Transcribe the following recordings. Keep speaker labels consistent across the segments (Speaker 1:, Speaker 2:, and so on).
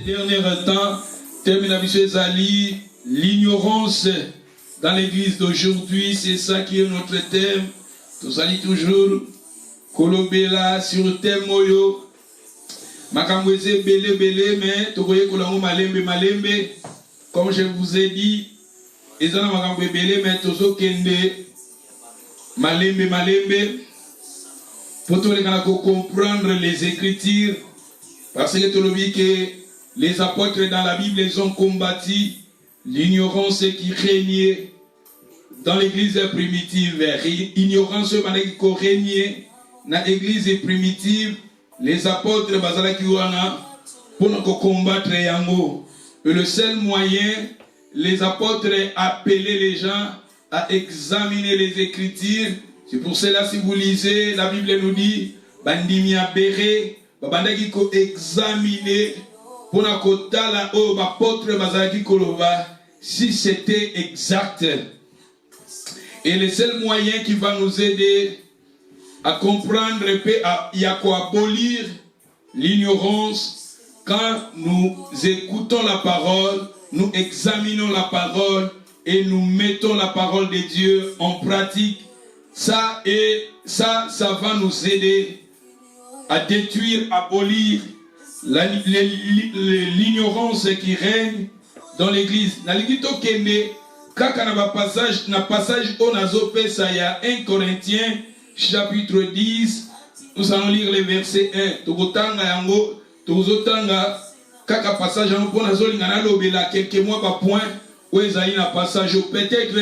Speaker 1: derniers temps, termine l'ignorance dans l'église d'aujourd'hui, c'est ça qui est notre thème. Nous allons toujours kolobela sur le thème moyo. Makambweze belé, mais tokoye kolango malembe. Comme je vous ai dit, ezana makambwe belé, mais tozo kende malembe. Pour tout le monde comprendre les Écritures, parce que tout le monde que les apôtres dans la Bible ils ont combattu l'ignorance qui régnait dans l'église primitive. Ignorance qui régnait dans l'église primitive. Les apôtres bazalaki wana pour combattre yango. Et le seul moyen, les apôtres appelaient les gens à examiner les Écritures. C'est pour cela, si vous lisez, la Bible nous dit, bandimi abéré, babandaki ko examiner, pour na kota la o bapotre bazalaki koloba, si c'était exact. Et le seul moyen qui va nous aider à comprendre et à abolir l'ignorance, quand nous écoutons la parole, nous examinons la parole et nous mettons la parole de Dieu en pratique. Ça va nous aider à détruire, à abolir l'ignorance qui règne dans l'église. Dans l'église, quand on a passage on a zopé ça, il y a 1 Corinthiens chapitre 10, nous allons lire les versets 1. Togotanga yango, togotanga, kaka passage on a zolingana lobela quelques mois par point où ils a passage. Peut-être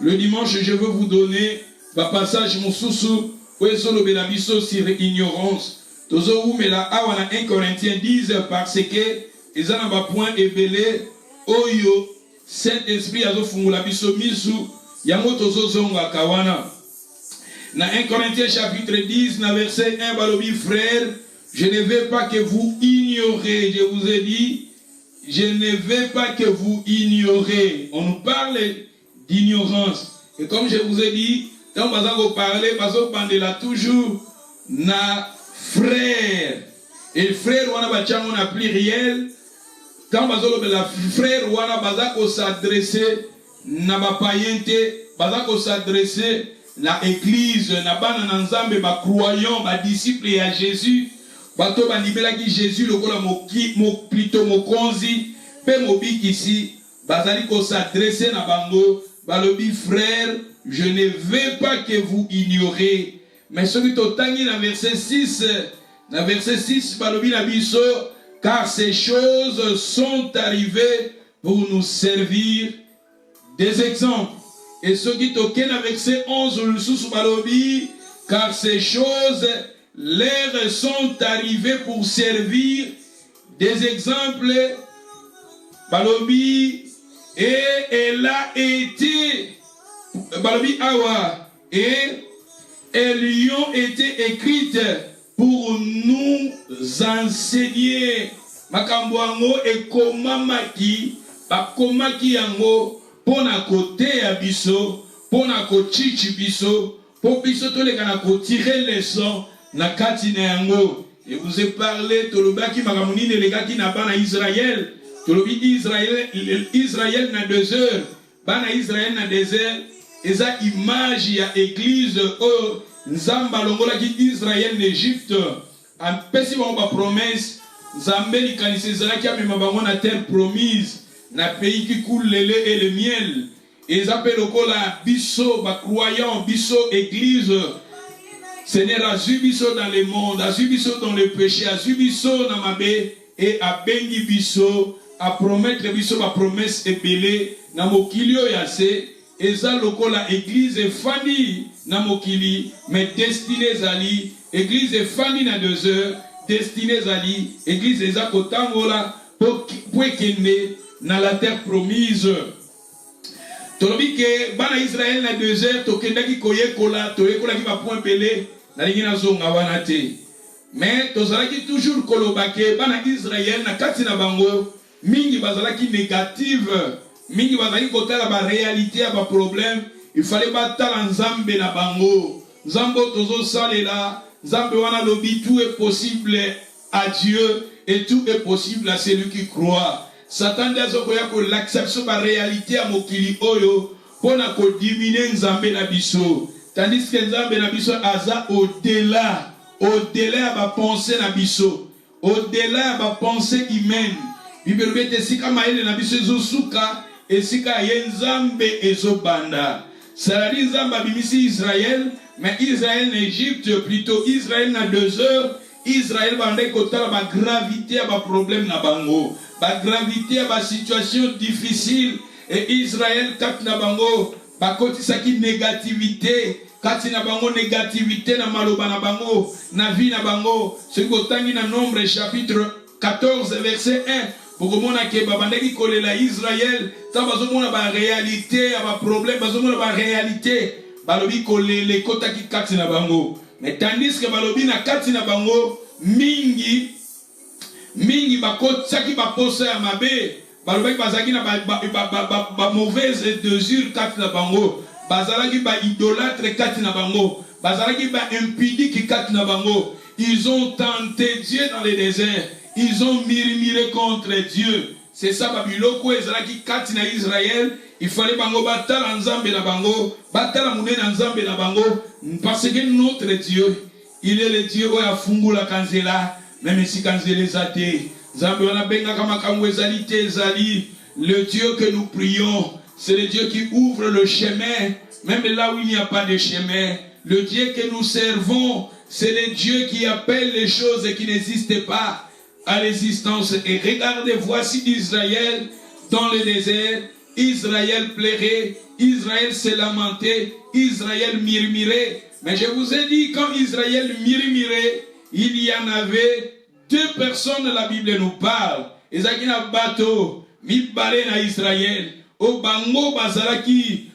Speaker 1: le dimanche je veux vous donner le passage Moussousou où ils ont lobela biso sur ignorance. Tozo oumela awana 1 Corinthiens 10 parce que ils ont un point ébélé oyo Saint-Esprit a fungula biso misu yango tozo zonga kawana. Dans 1 Corinthiens chapitre 10, dans verset 1, balobi frère, je ne veux pas que vous ignorez, je vous ai dit, je ne veux pas que vous ignorez. On nous parle d'ignorance. Et comme je vous ai dit, quand vous parlez, vous parlez toujours na frère. Et frère, on a pluriel. Quand vous parlez frère, on va s'adresser na bapayente, on s'adresser la église, na bana nanzambe ba croyants, ba disciples à Jésus, bato bandibela ki Jésus lokola plutôt mokonzi, pe mobiki ici, bazali ko s'adresser na bango, balobi frère, je ne veux pas que vous ignorez. Mais celui totangi na verset 6, balobi na biso, car ces choses sont arrivées pour nous servir des exemples. Et ce qui toquent avec ces 11 sous balobi, car ces choses leur sont arrivées pour servir des exemples. Balobi, et elle a été, balobi awa, et elles lui ont été écrites pour nous enseigner. Makamboango et komamaki, bakomaki yango. Pona côté à biso, pona côté biso, pour biso to les gana ko tirer les sons na katina yango. Et vous ai parlé tolobaki makamuni les gars qui n'a pas na Israël, tolobi Israël na 2 heures, bana Israël na 2 heures, eza image ya église o nzamba longola ki Israël n'Égypte, en pesi ba promesse, nzambe li kanise zala ki amema bango na terre promise. Na pays qui coule le lait et le miel. Et ils appellent au la biso, ba croyant, biso église. Seigneur a biso dans le monde, a biso dans le péché, a biso dans ma baie, et a bengi biso, a promettre biso ma promesse ébélée, na mokilio yase, et ça lokola église fani na mokili, mais destinée zali, église fani na 2 heures, destinée zali, église ezakotangola, pour kende, dans la terre promise. Tolobi ke bana Israël na 2 heures tokendaki koyekola toyekolaki ba point pelé na lingina zonga wana te. Mais tozalaki toujours kolobake bana Israël na kati na bango mingi bazalaki négative, mingi bazalaki kotala ba réalité ya ba problème, il fallait batala nzambe na bango. Nzambo tozo salela, nzambe wana lobi tout est possible à Dieu. et tout est possible à celui qui croit. Satan dit que l'acceptation de la réalité à mokili oyo pour diminuer nzambe na biso. Tandis que nzambe na biso aza au-delà de la pensée na biso, au-delà de la pensée humaine. Bible bete sika maele na biso ezosuka esika yenzambe ezobanda. Sarali nzambe abimisi Israël, mais Israël en Égypte, plutôt Israël na 2 heures, Israël bandai kotala ba gravité ba problème na bango, ba gravité ba situation difficile, et Israël kat na bango ba kotisaki négativité, kati na bango négativité na maloba na bango, na vie na bango. Ce kotangi na Nombre chapitre 14 verset 1. Pour que mon ake babandeki kolela Israël, ta bazomona ba réalité ya ba problème, bazomona ba réalité, balobi kolele kotaki kati na bango. Mais tandis que balobi na kati na bango mingi bakotaki ba posa ya mabe, balobi bazaki na ba mauvaise désir kati na bango, bazalaki ba idolâtre kati na bango, bazalaki ba impudique kati na bango. Ils ont tenté Dieu dans le désert. Ils ont murmuré contre Dieu. C'est ça, Babiloko, Ezraki, Katina Israël. Il fallait bango batala nzambe na bango, batala munene nzambe na bango, parce que notre Dieu, il est le Dieu où a fungu la kanzela, même si kanzela zate. Nzambe wana benga kama kamwe zalite zali. Le Dieu que nous prions, c'est le Dieu qui ouvre le chemin, même là où il n'y a pas de chemin. Le Dieu que nous servons, c'est le Dieu qui appelle les choses qui n'existent pas à l'existence. Et regardez, voici Israël dans le désert. Israël plairait, Israël s'est lamenté, Israël murmurait. Mais je vous ai dit, quand Israël murmurait, il y en avait 2 personnes, la Bible nous parle. Ezakina bateau, mi balé na Israël. O bango bazalaki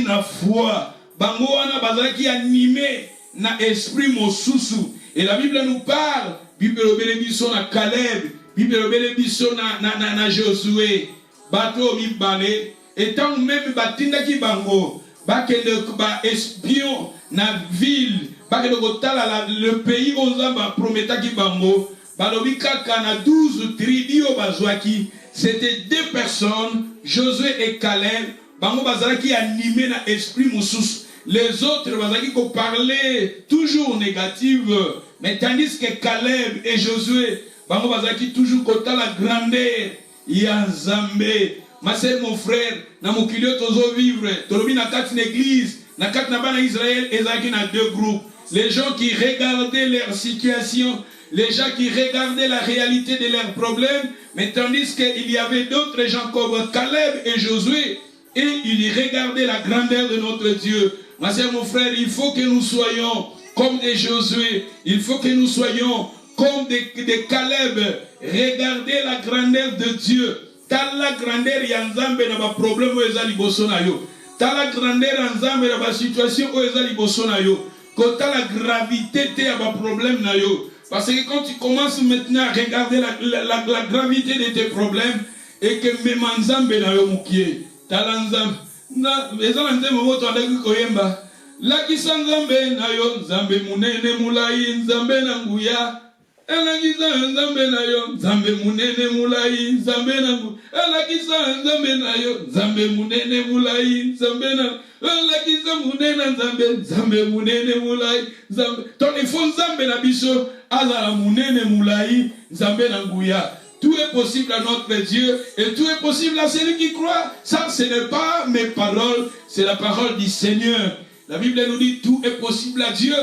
Speaker 1: na foi. Bango wana bazalaki animé na esprit mosusu. Et la Bible nous parle. Bible obele biso na Caleb, Bible obele biso na Josué, bateau mi balé, et tant même batinda ki bango, bakende ba espion na ville, bakende kotala le pays ozamba prometa ki bango, balobi kaka na 12 tribus o bazwaki. C'était 2 personnes, Josué et Caleb, bango bazalaki animé na esprit mosusu. Les autres bazalaki ko parler toujours négative. Mais tandis que Caleb et Josué, bango bazaki toujours kota la grandeur ya Nzambe. Ma sœur, mon frère, na mokilio tozo vivre, tolobi na kati l'église, na kati na bana Israël, ezaki na 2 groupes. Les gens qui regardaient leur situation, les gens qui regardaient la réalité de leurs problèmes, mais tandis qu'il y avait d'autres gens comme Caleb et Josué, et ils regardaient la grandeur de notre Dieu. Ma sœur, mon frère, il faut que nous soyons comme des Josué, il faut que nous soyons comme des Caleb. Regardez la grandeur de Dieu. T'as la grandeur yanzambe na ba problème o ezali boso na yo. T'as la grandeur yanzambe na ba situation o ezali boso na yo. Quand t'as la gravité te ya ba problème na yo. Parce que quand tu commences maintenant à regarder la gravité de tes problèmes et que même nzambe na yo mukie, t'as l'anzambe na ezala nzambe moto andaki koyemba. Lakisa nzambe na yo, nzambe munene mulai, nzambe na nguya. Elakisa nzambe na yo, nzambe munene mulai, nzambe na nguya. Elakisa nzambe na yo, nzambe munene mulai, nzambe na. Elakisa munene nzambe, nzambe munene mulai, nzambe. Donc il faut nzambe na biso, azala munene mulai, nzambe na nguya. Tout est possible à notre Dieu et tout est possible à celui qui croit. Ça, ce n'est pas mes paroles, c'est la parole du Seigneur. La Bible nous dit tout est possible à Dieu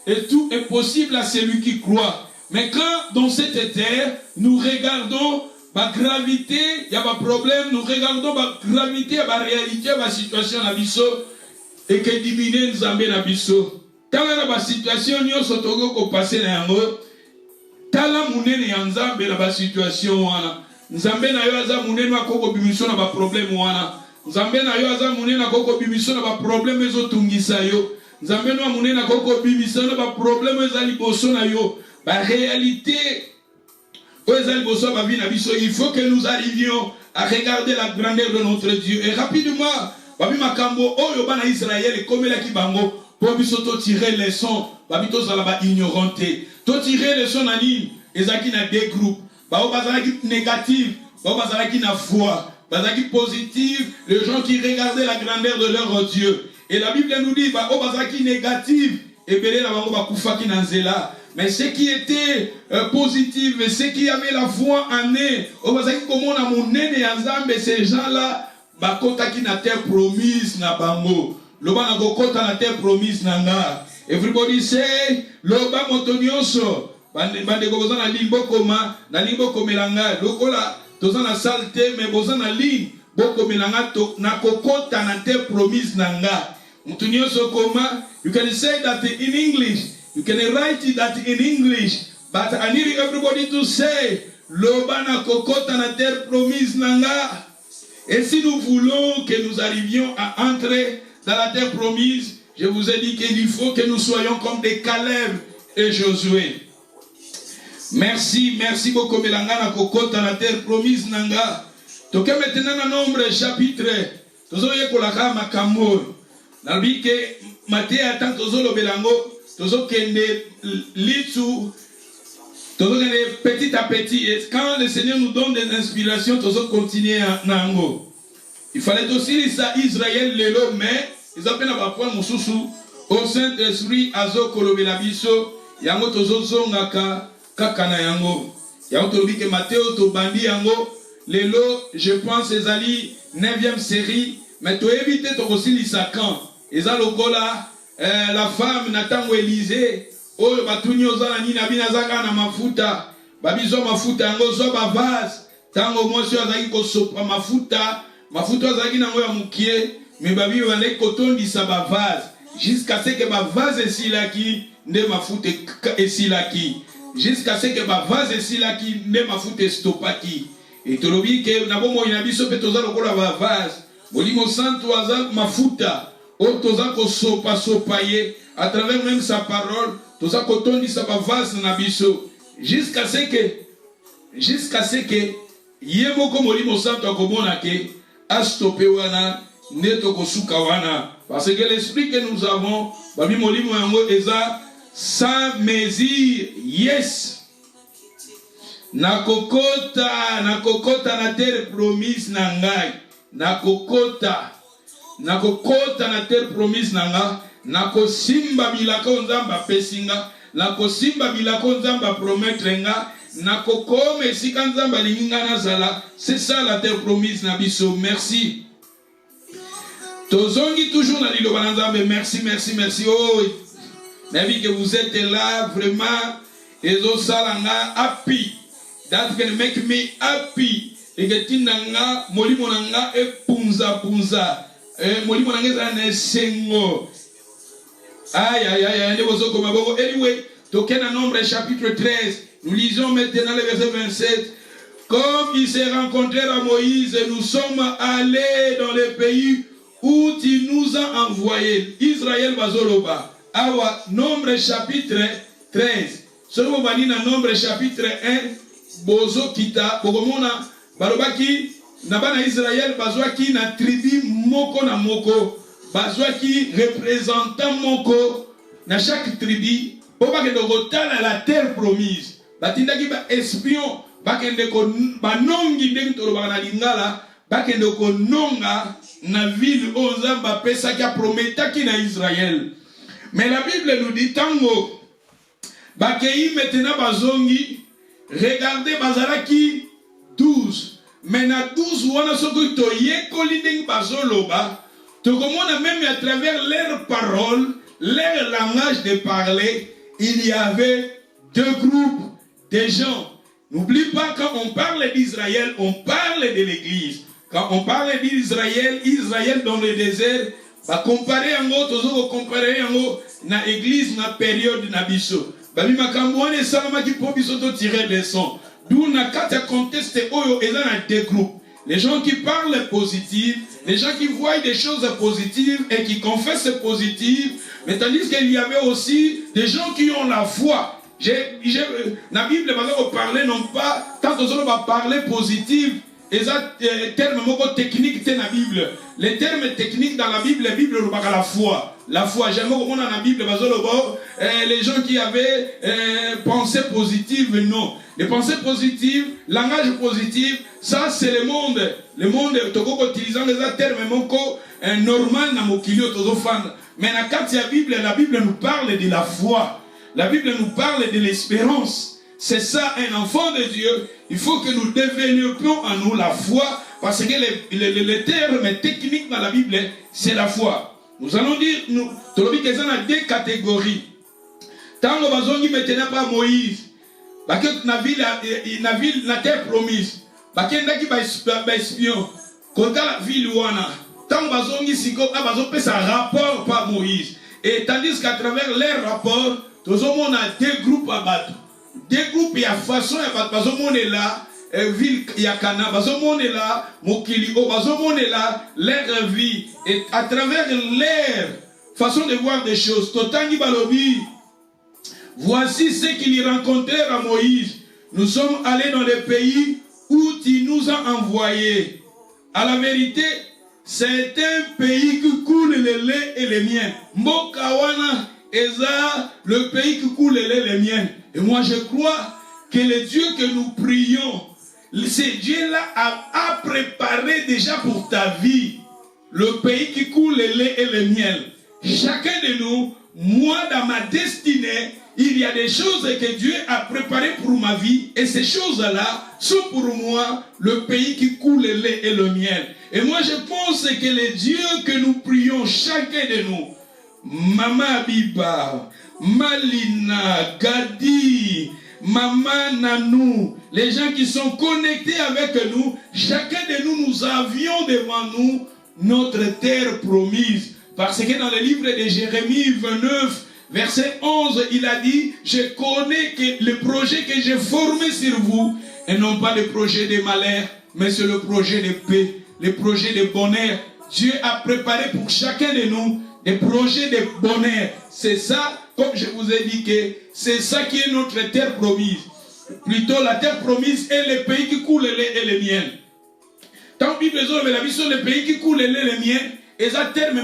Speaker 1: et tout est possible à celui qui croit. Mais quand dans cette terre, nous regardons la gravité, il y a un problème, nous regardons la gravité, la réalité, la situation na biso et que diminue nzambe na biso. Tant que la situation nous sommes ko passer na yango, tala munene ya nzambe na ba situation wana. Nzambe na yo aza munene akoko bimisho na ba problème wana. Nzambe na yo aza munene akoko bimisho na ba problème ezotungisa yo. Nzambe no munene akoko bimisho na ba problème ezali boso na yo. Ba réalité ezali boso ba vie na biso. Il faut que nous arrivions à regarder la grandeur de notre Dieu. Et rapidement, babi makambo oyo bana Israël ekomela ki bango po biso to tirer leçon, babi to zala ba ignoranté. To tirer leçon na nini ezaki na 2 groupes. bao bazalaki négatif, bao bazalaki na foi, bazalaki positif, les gens qui regardaient la grandeur de leur Dieu. Et la Bible nous dit, bao bazalaki négatif, et belé la bango bakufaki na nzela. Mais ceux qui étaient positifs, ceux qui avaient la foi en eux, au bazalaki komona monene ya Nzambe, ces gens-là, bakotaki na terre promise na bango. Loba na kokota na terre promise na nga. Everybody say, loba motonioso. Bande koboza na ligne bokoma, na ligne bokomelanga. Lokola toza na salte, mais boza na ligne bokomelanga to na kokota na terre promise na nga. Motonioso koma, you can say that in English. You can write it that in English. But I need everybody to say, loba na kokota na terre promise na nga. Et si nous voulons que nous arrivions à entrer dans la terre promise, je vous ai dit qu'il faut que nous soyons comme des Caleb et Josué. Merci, merci beaucoup, Melanga na kokota na terre promise nanga. Toke maintenant na nombre chapitre. Tozo ye kolaka makambo. Nabi ke Matthieu attend tozo lo belango, tozo kende litu, tozo kende petit à petit. Et quand le Seigneur nous donne des inspirations, tozo continuer nango. Il fallait aussi ça Israël lelo, mais ils appellent à point mususu au Saint-Esprit azo kolobela biso yango tozo zongaka kakana yango. Yango tolobi ke Matthieu to bandi yango lelo, je pense ezali 9e série, mais to éviter to aussi lisakan. Eza lokola la femme natango Élysée oyo batuni ozala nini abina zaka na mafuta babizo mafuta yango zo ba vase tango mwasi azaki kosopa mafuta azaki nango ya mukie mais babi bande kotondisa ba vase jusqu'à ce que ba vase esilaki nde mafuta esilaki jusqu'à ce que ba vase esilaki nde mafuta estopaki et tolobi ke na bomo ina biso pe toza lokola ba vase molimo santo aza mafuta o toza ko sopa sopaye à travers même sa parole toza ko tondi sa vase na biso jusqu'à ce que yemoko molimo santo akomona ke a stoppé wana neto ko suka wana parce que l'esprit que nous avons babi molimo yango eza sans mesure yes na kokota na terre promise na ngai na kokota na terre promise nanga na kosimba bilako nzamba pesinga na kosimba bilako nzamba promettre nga na kokome esika nzamba linga nazala. C'est ça la terre promise na biso. Merci tozongi toujours na liloba na nzambe. Merci oh nabi que vous êtes là vraiment ezo salanga happy that can make me happy et que tinanga molimo nanga e punza molimo nangeza na sengo aïe anyway token à Nombre chapitre 13 nous lisons maintenant le verset 27. Comme il s'est rencontré à Moïse, nous sommes allés dans le pays où tu nous as envoyés. Israël bazoloba awa Nombre chapitre 13 solo bani na Nombre chapitre 1 bozo kita bogomona balobaki na bana Israël bazwaki na tribu moko na moko bazwaki représentant moko na chaque tribu po bakende kotala la terre promise batindaki ba espion bakende ko banongi ndenge tolobaka na lingala bakende kononga na ville oyo Nzambe apesaki aprometaki na Israël. Mais la Bible nous dit tango bakei maintenant bazongi regardez bazalaki 12. Mais na 12 wana soko to yekoli ndenge bazoloba tokomona même à travers leurs paroles, leur langage de parler, il y avait deux groupes de gens. N'oublie pas, quand on parle d'Israël, on parle de l'Église. Quand on parle d'Israël, Israël dans le désert, va comparer en gros, toujours comparer en gros, na Église, na période na biso. Babi makamboane salama qui peut biso to tirer des sons. D'où na kata conteste oyo et là deux groupes. Les gens qui parlent positif, les gens qui voient des choses positives et qui confessent positives, mais tandis qu'il y avait aussi des gens qui ont la foi. La Bible va parler non pas, tant que on va parler positif, et ça, termes techniques dans la Bible. Les termes techniques dans la Bible, on parle la foi. La foi. J'aime comment dans la Bible, les gens qui avaient pensées positives, non. Les pensées positives, langage positif, ça c'est le monde. Le monde, utilisant les termes normal dans mon kilio, mais dans la Bible nous parle de la foi. La Bible nous parle de l'espérance. C'est ça, un enfant de Dieu. Il faut que nous développions en nous la foi, parce que les termes techniques dans la Bible, c'est la foi. Nous allons dire, nous avons deux catégories. Tant que nous avons maintenant pas Moïse, parce que la ville, la terre promise, parce que nous avons espion, quand la ville ouana, tant que nous avons fait un rapport par Moïse. Et tandis qu'à travers les rapports, nous avons deux groupes à battre. Deux groupes, il y a façon à battre. Parce qu'on est là, ville Yakana, parce qu'on est là, Mokilio, parce qu'on est là, leur vie. Et à travers leur façon de voir des choses, Totangi Balobi, voici ce qu'ils rencontrèrent à Moïse. Nous sommes allés dans les pays où tu nous as envoyés. À la vérité, c'est un pays qui coule le lait et le miel. Mokawana, Eza, le pays qui coule le lait et le miel. Et moi je crois que le Dieu que nous prions, ce Dieu-là a préparé déjà pour ta vie le pays qui coule le lait et le miel. Chacun de nous, moi dans ma destinée, il y a des choses que Dieu a préparées pour ma vie, et ces choses-là sont pour moi le pays qui coule le lait et le miel. Et moi je pense que le Dieu que nous prions, chacun de nous, Mama Biba, Malina, Gadi, Maman Nanou, les gens qui sont connectés avec nous, chacun de nous, nous avions devant nous notre terre promise. Parce que dans le livre de Jérémie 29, verset 11, il a dit, je connais que le projet que j'ai formé sur vous, et non pas le projet de malheur, mais c'est le projet de paix, le projet de bonheur. Dieu a préparé pour chacun de nous des projets de bonheur. C'est ça, comme je vous ai dit, que c'est ça qui est notre terre promise. Plutôt la terre promise est le pays qui coule le lait et le miel. Tant que la vie sur le pays qui coule le lait et le miel, et ça terme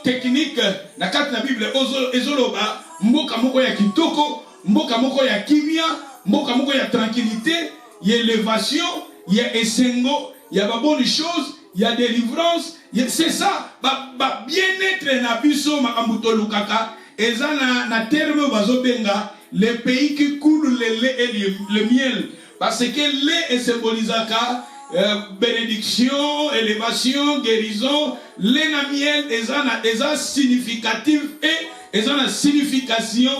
Speaker 1: technique, na carte la Bible, ezoloba, mboka moko ya kitoko, mboka moko ya kimia, mboka moko ya tranquillité, il y a élévation, il y a essengo, il y a bonnes choses, il y a délivrance, c'est ça, bien-être na biso makambuto lukaka, et ça na terme bazobenga, le pays qui coule le lait et le miel, parce que le lait est symbolisaka, bénédiction, élévation, guérison, lait na miel, et ça significatif et ça signification,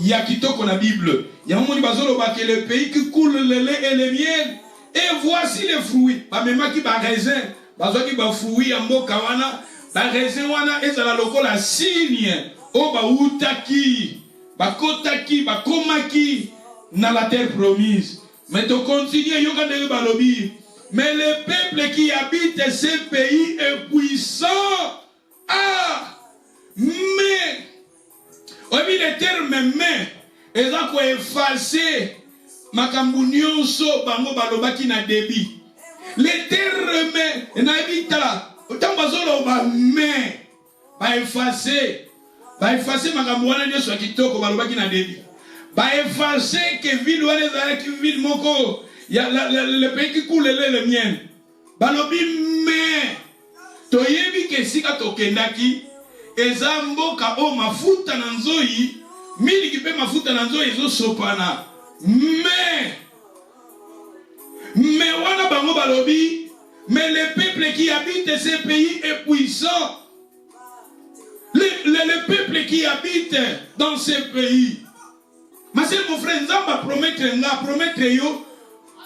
Speaker 1: yakitoko na Bible. Il y a un moment que le pays qui coule le lait et le miel, et voici les fruits, pas même qui ba raisin. Parce que les fruits en mboka wana, ba raisin wana ezala lokola signe o ba utaki, ba kotaki, ba komaki na la terre promise. Mais tu continues yokande balobi. Mais le peuple qui habite ce pays est puissant. Ah, mais oui, le terme mais eza ko effacer makambu nyonso bango balobaki na débit. Les termes n'habita autant bazolo ba mais ba effacer makambu wana nyonso kitoko balobaki na débit. Ba effacer que ville wana ezala ki ville moko ya le pays qui coule le mien. Balobi mais toyebi ke sika tokendaki eza mboka o mafuta na nzoyi mili kipe mafuta na nzoyi ezo sopana. Mais wana bango balobi, mais le peuple qui habite ce pays est puissant. Le peuple qui habite dans ce pays. Mais c'est mon frère Nzamba promettre yo,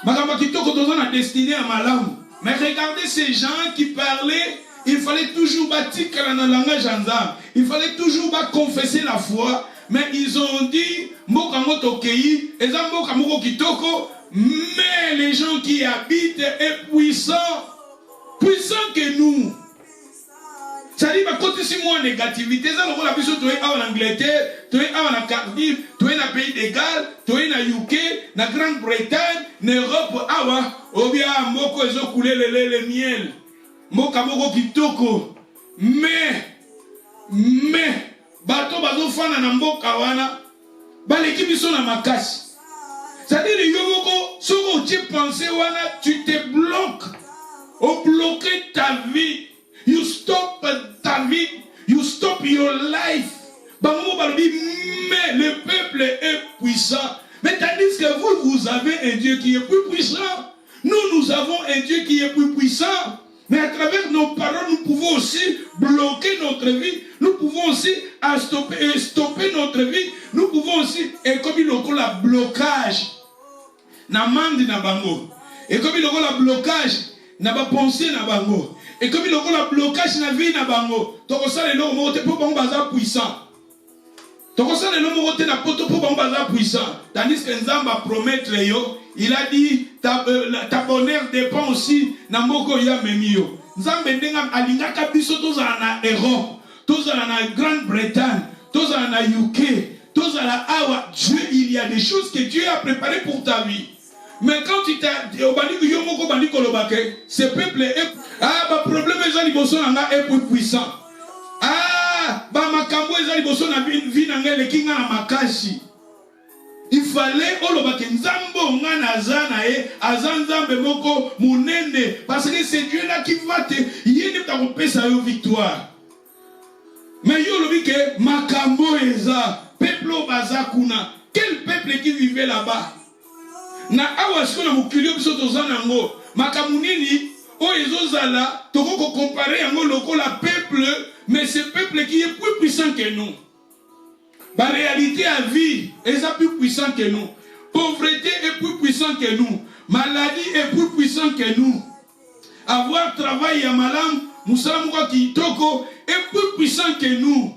Speaker 1: makamba kitoko tozo na destiné à malam. Mais regardez ces gens qui parlaient, il fallait toujours bâtir dans le langage Nzamba. Il fallait toujours confesser la foi. Mais ils ont dit, mboka moto kei, eza mboka moko kitoko. Mais les gens qui habitent est puissant que nous. Ça dit, côté si moi négativité, ça nous la puissance, tu es en Angleterre, tu es en Cardiff, tu es dans le pays de Galles, tu es dans UK, dans la Grande-Bretagne, en Europe, ou bien moko ezo coulé le miel, moka moko kitoko. Mais bato bazo fana na mboka wana baleki biso na makasi. C'est-à-dire yomoko soko tu pensé wana tu te bloques. Ou bloquer ta vie. You stop ta vie. You stop your life. Mais le peuple est puissant. Mais tandis que vous avez un Dieu qui est plus puissant. Nous avons un Dieu qui est plus puissant. Mais à travers nos paroles, nous pouvons aussi bloquer notre vie. Nous pouvons aussi stopper notre vie. Nous pouvons aussi, et comme il y a le blocage, na mandi na bango. Et comme il y a le blocage, na ba pensée na bango. Et comme il y a le blocage na vie na bango. Donc ça les gens montent pour bango bazar puissant. Donc ça les gens montent na poto pour bango bazar puissant. Tandis que Nzamba promettre yo, il a dit ta bonheur dépend aussi na moko ya memio. Nzambe ndenga alingaka biso tozala na Europe, tozala na Grande-Bretagne, tozala na UK, tozala awa. Dieu, il y a des choses que Dieu a préparées pour ta vie. Mais quand tu t'as ce peuple est problème est plus puissant. Il fallait parce que c'est Dieu là qui va te victoire. Mais makambo eza peuple bazakuna. Quel peuple qui vivait là-bas? Na awashko na mukilio biso tozana ngo makamunini o ezozala toko comparer yango lokola peuple, mais ce peuple qui est plus puissant que nous. La réalité à vie est plus puissant que nous. Pauvreté est plus puissant que nous. Maladie est plus puissant que nous. Avoir travail à malam musalamwa kitoko est plus puissant que nous.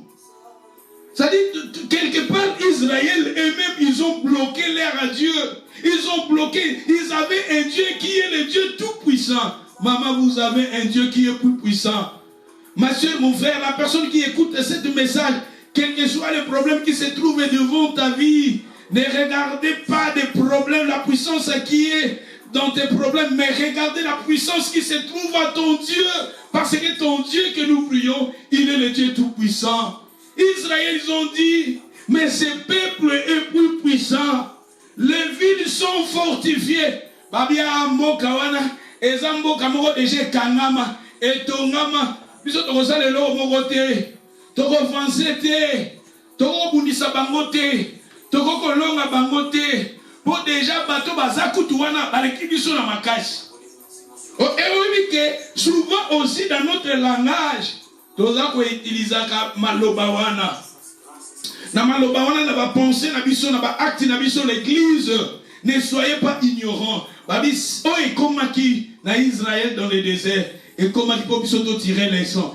Speaker 1: C'est-à-dire, quelque part, Israël eux-mêmes, ils ont bloqué leur Dieu. Ils ont bloqué. Ils avaient un Dieu qui est le Dieu tout-puissant. Maman, vous avez un Dieu qui est plus puissant. Ma soeur, mon frère, la personne qui écoute ce message, quel que soit le problème qui se trouve devant ta vie, ne regardez pas des problèmes, la puissance qui est dans tes problèmes, mais regardez la puissance qui se trouve à ton Dieu. Parce que ton Dieu que nous prions, il est le Dieu tout-puissant. Israël, ils ont dit, mais ce peuple est plus puissant. Les villes sont fortifiées. Babia Mokawana, Ezambo Kamoro Eje Kanama, Etongama, Biso Tokosa le Lo Mogote, Toko Fansete, Toko Bunisa Bangote, Toko Kolonga Bangote, pour déjà Bato Bazakutuana, Baleki Biso na Makashi. Et oui, que souvent aussi dans notre langage, toza ko utiliser maloba wana na maloba wana na ba penser na biso na ba acte na biso l'église. Ne soyez pas ignorants. Babis o e komaki na Israël dans le désert et komaki po biso to tirer leçon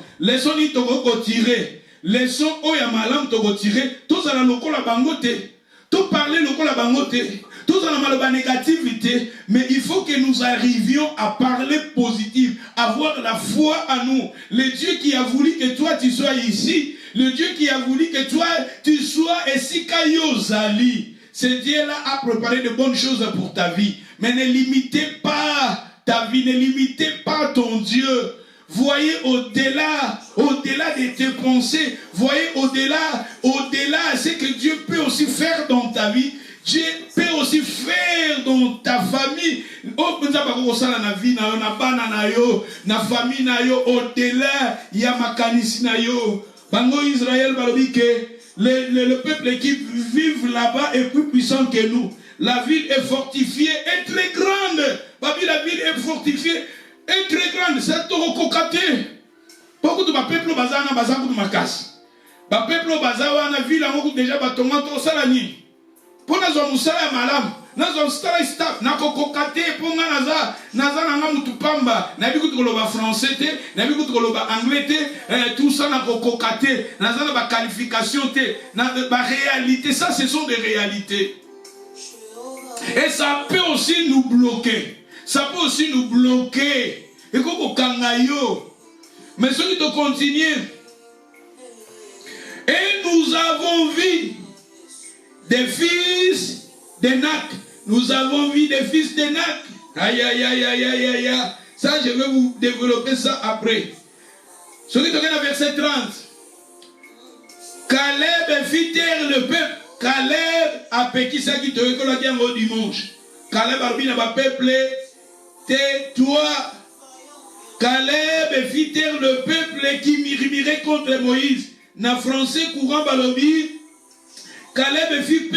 Speaker 1: ni to ko tirer leçon o ya malam to ko tirer to za na lokola bangote to parler lokola bangote to za na maloba négativité. Mais il faut que nous arrivions à parler positif, avoir la foi à nous. Le Dieu qui a voulu que toi tu sois ici, le Dieu qui a voulu que toi tu sois ici Kayozali. Ce Dieu-là a préparé de bonnes choses pour ta vie. Mais ne limitez pas ta vie, ne limitez pas ton Dieu. Voyez au-delà de tes pensées, voyez au-delà ce que Dieu peut aussi faire dans ta vie. Dieu peut aussi faire dans ta famille. Au-delà, il y a makanisi na yo. Bango Israël balobi que le peuple qui vit là-bas est plus puissant que nous. La ville est fortifiée, est très grande. La ville est fortifiée, est très grande. C'est un cocaté. Beaucoup de peuple bazana bazaku de makas. Ba peuple bazawa na ville amoku déjà batomato salani. Pona zo musala malam. Nazo stara staff na kokokate ponga naza nanga mutupamba na biku tukoloba français te na biku tukoloba anglais te tout ça na kokokate naza na ba qualification te na ba réalité. Ça ce sont des réalités. Et ça peut aussi nous bloquer. Ça peut aussi nous bloquer. Et koko kangayo. Mais ceux qui te continuent. Et nous avons vu des fils d'Enak. Nous avons vu des fils d'Enak. Aïe, aïe, aïe, aïe, aïe, aïe, aïe. Ça, je vais vous développer ça après. Ceux qui te regardent verset 30. Caleb fit taire le peuple. Caleb a péqué ça qui te récolte au dimanche. Caleb a dit à ma peuple, tais-toi. Caleb fit taire le peuple qui murmurait contre Moïse. Na français courant balobi, Caleb fit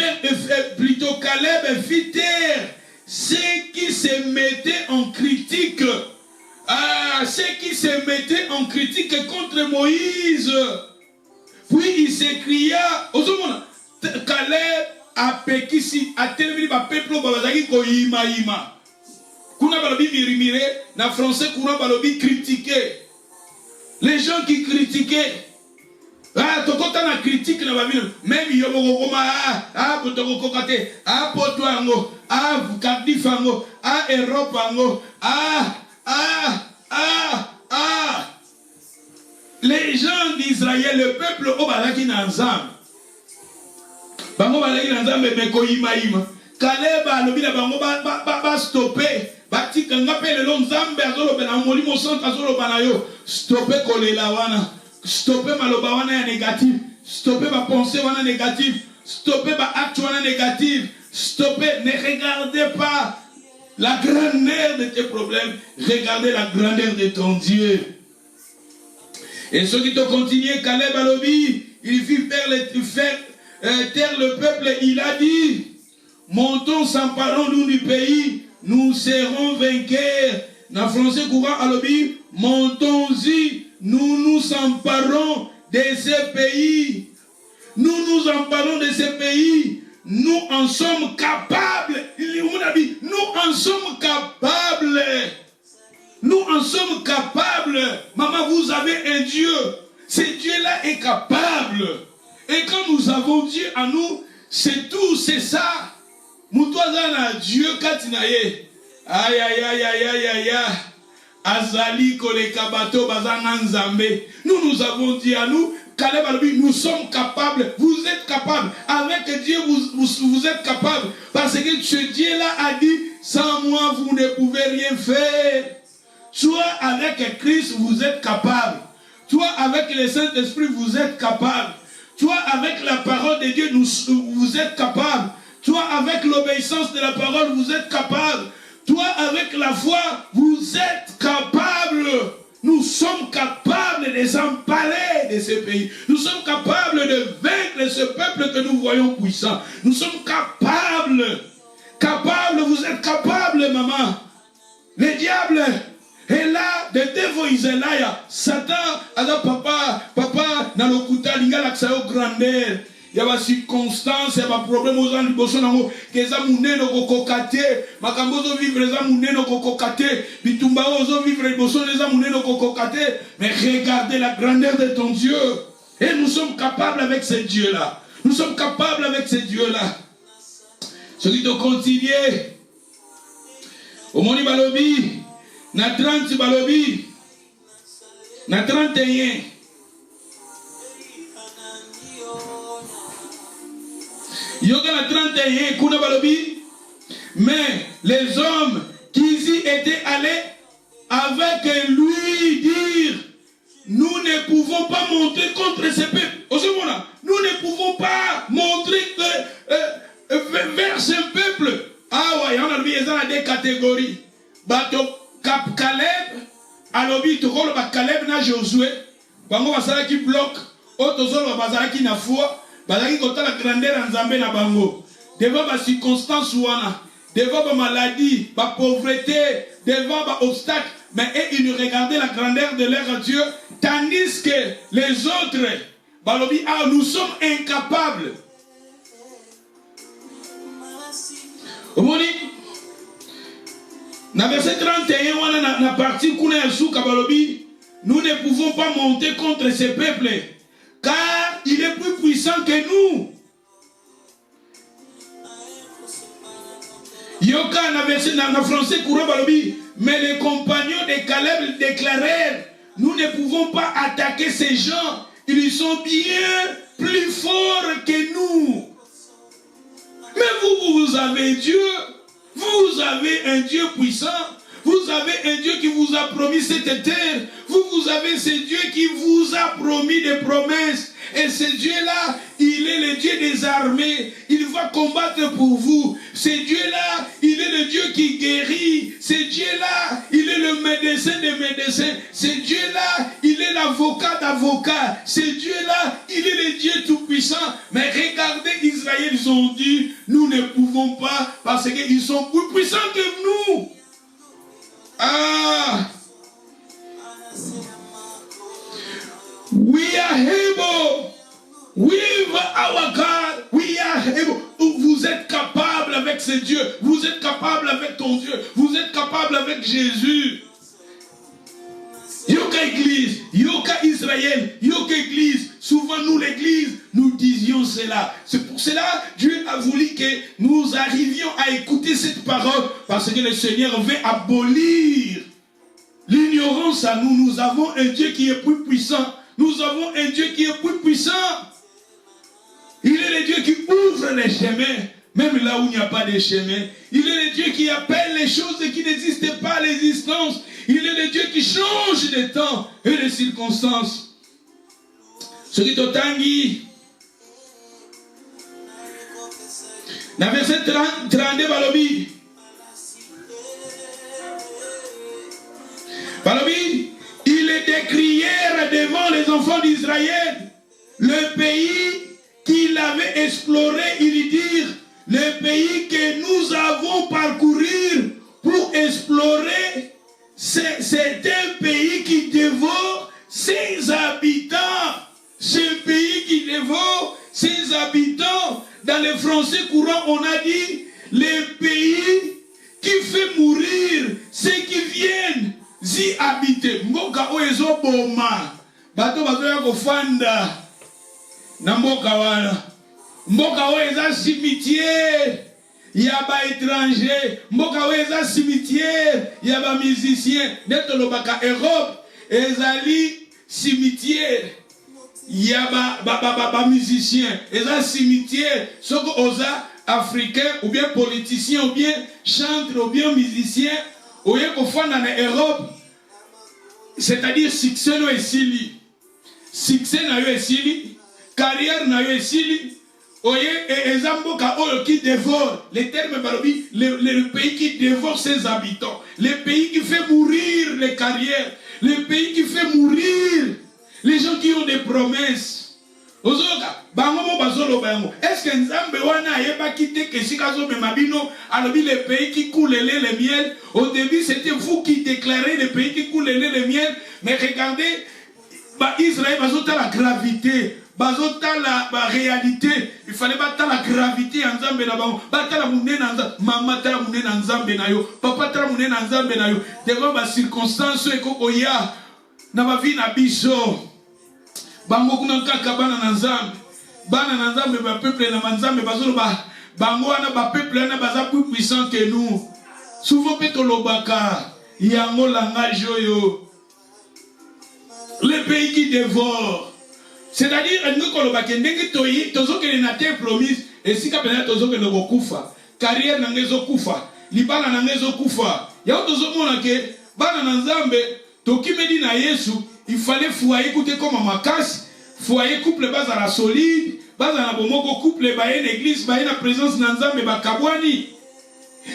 Speaker 1: taire ceux qui se mettaient en critique. Ceux qui se mettaient en critique contre Moïse. Puis il s'écria, Caleb a péquisi, a terminé par peuple babazaki ko ima. Kuna balobi mirimire, na français courant balobi critiquer. Les gens qui critiquaient. Tokota na critique na babino. Même yobo koma botoko kokate, potwango, vukadifango, Europango, les gens d'Israël, le peuple au balaki nanzam. Bango balaki nanzam me ko ima. Caleb alobi na bango ba stopper. Bati kanga pe le lonzambe azolo bena molimo centre azolo banayo. Stopper kolela wana. Stopper maloba wana ya négatif. Stopper ma pensée wana négatif. Stopper ma acte wana négatif. Stopper, ne regardez pas la grandeur de tes problèmes. Regardez la grandeur de ton Dieu. Et ceux qui te continuent, Caleb alobi, il fit taire le peuple. Il a dit, montons, s'emparons-nous du pays, nous serons vainqueurs. Dans français courant alobi, montons-y, nous nous emparons de ces pays. Nous nous emparons de ces pays. Nous en sommes capables. Nous en sommes capables. Nous en sommes capables. Maman, vous avez un Dieu. Ce Dieu-là est capable. Et quand nous avons Dieu en nous, c'est tout, c'est ça. Moutouazana Dieu katinaye. Aïe, aïe, aïe, aïe, aïe, aïe, aïe. Azali kolekabato bazana nzambe. Nous avons dit à nous, Caleb alobi, nous sommes capables. Vous êtes capables. Avec Dieu, vous êtes capables. Parce que ce Dieu-là a dit, sans moi, vous ne pouvez rien faire. Soit avec Christ, vous êtes capable. Soit avec le Saint-Esprit, vous êtes capable. Soit avec la parole de Dieu, vous êtes capable. Soit avec l'obéissance de la parole, vous êtes capable. Toi, avec la foi, vous êtes capable. Nous sommes capables de s'emparer de ce pays. Nous sommes capables de vaincre ce peuple que nous voyons puissant. Nous sommes capables. Capables, vous êtes capables, maman. Le diable est là, the devil is a liar. Satan, alors papa, dans le kouta, il y a l'accès au grandeur. Il y a des circonstances, il y a des problèmes aux gens qui sont que les gens ne kokate, makambozo vivre les gens ne kokate, bitumbaozo vivre les gens ne kokate. Mais regardez la grandeur de ton Dieu. Et nous sommes capables avec ce Dieu-là. Nous sommes capables avec ce Dieu-là. Celui de continuer. Au Moni Balobi, na 30 Balobi, na 31. Yoga na 31, kuna balobi. Mais les hommes qui y étaient allés avec lui dire, nous ne pouvons pas monter contre ces peuples. Au second là, nous ne pouvons pas montrer vers ce peuple. Ah ouais, on a vu des catégories. Bato Caleb, alobi tokolo ba Caleb na Josué. Bango basala qui bloque, otozolo basala qui na foi. Bazaki kota la grandeur en Zambé na bango. Devant ma circonstance ouana, devant ma maladie, ma pauvreté, devant ma obstacle, mais ils regardaient la grandeur de leur Dieu, tandis que les autres, balobi, nous sommes incapables. Omoni, na verset 31, on a la partie kuna ya souka balobi, nous ne pouvons pas monter contre ces peuples. Car il est plus puissant que nous. Yoka na français courant balobi, mais les compagnons de Caleb déclarèrent, nous ne pouvons pas attaquer ces gens. Ils sont bien plus forts que nous. Mais vous avez Dieu. Vous avez un Dieu puissant. Vous avez un Dieu qui vous a promis cette terre. Vous avez ce Dieu qui vous a promis des promesses. Et ce Dieu-là, il est le Dieu des armées. Il va combattre pour vous. Ce Dieu-là, il est le Dieu qui guérit. Ce Dieu-là, il est le médecin des médecins. Ce Dieu-là, il est l'avocat d'avocats. Ce Dieu-là, il est le Dieu tout-puissant. Mais regardez, Israël, ils ont dit, nous ne pouvons pas parce qu'ils sont plus puissants que nous. Ah! We are able. With our God, we are able. Vous êtes capable avec ce Dieu. Vous êtes capable avec ton Dieu. Vous êtes capable avec Jésus. Yoka Église, Yoka Israël, Yoka Église. Souvent nous l'Église, nous disions cela. C'est pour cela Dieu a voulu que nous arrivions à écouter cette parole. Parce que le Seigneur veut abolir l'ignorance à nous. Nous avons un Dieu qui est plus puissant. Nous avons un Dieu qui est plus puissant. Il est le Dieu qui ouvre les chemins, même là où il n'y a pas de chemin. Il est le Dieu qui appelle les choses qui n'existent pas à l'existence. Il est le Dieu qui change les temps et les circonstances. Ce qui est Tangi. Dans verset 32, Balobi. Balobi. Il est décrièrent devant les enfants d'Israël le pays qu'il avait exploré, ils dirent, le pays que nous avons parcouru pour explorer, c'est un pays qui dévore ses habitants. Ce pays qui dévore ses habitants. Dans le français courant, on a dit, le pays qui fait mourir ceux qui viennent y habiter. Mboka oezo boma. Bato bazoya kofanda. Na mboka wana. Mboka oeza cimetière. Yaba étranger. Mboka oeza cimetière. Yaba musicien. Neto lobaka Europe. Ezali cimetière. Yaba musicien. Eza cimetière. Soko oza africain ou bien politicien ou bien chanteur ou bien musicien. Oye kofanda na Europe. C'est-à-dire succès no esili. Succès na yo esili. Carrière na yo esili. Oye ezamboka oyo qui dévore. Les termes balobi, le pays qui dévore ses habitants. Le pays qui fait mourir les carrières. Le pays qui fait mourir les gens qui ont des promesses. Est-ce que Nzambe wana yeba kite que si kazo memabino alobi le pays qui coule le miel. Au début c'était vous qui déclarez le pays qui coule le miel. Mais regardez, Israël bazota la gravité, bazota la réalité. Il fallait battre la gravité en Nzambe na bango. Battre la mouné na Nzambe, maman tala mouné na Nzambe na yo, papa tala mouné na Nzambe na yo. Devant ba circonstances ekokoya na ba vie na biso. Bango kuna kaka bana na Nzambe. Bana na Nzambe ba peuple na Nzambe bazolo ba bango wana ba peuple na baza plus puissant que nous. Souvent peto lobaka yango langage yo. Le pays qui dévore. C'est-à-dire nous kolobaka ndenge toyi tozokele na terre promise et si kapena tozokele kokufa. Carrière na ngezo kufa. Libala na ngezo kufa. Ya tozomona ke bana na Nzambe tokimedi na Yesu. Il fallait foyer écouter comme ma casse, foyer couple base à la solide, base à la bomoko couple ba une église, ba une présence dans Nzambe ba kabwani.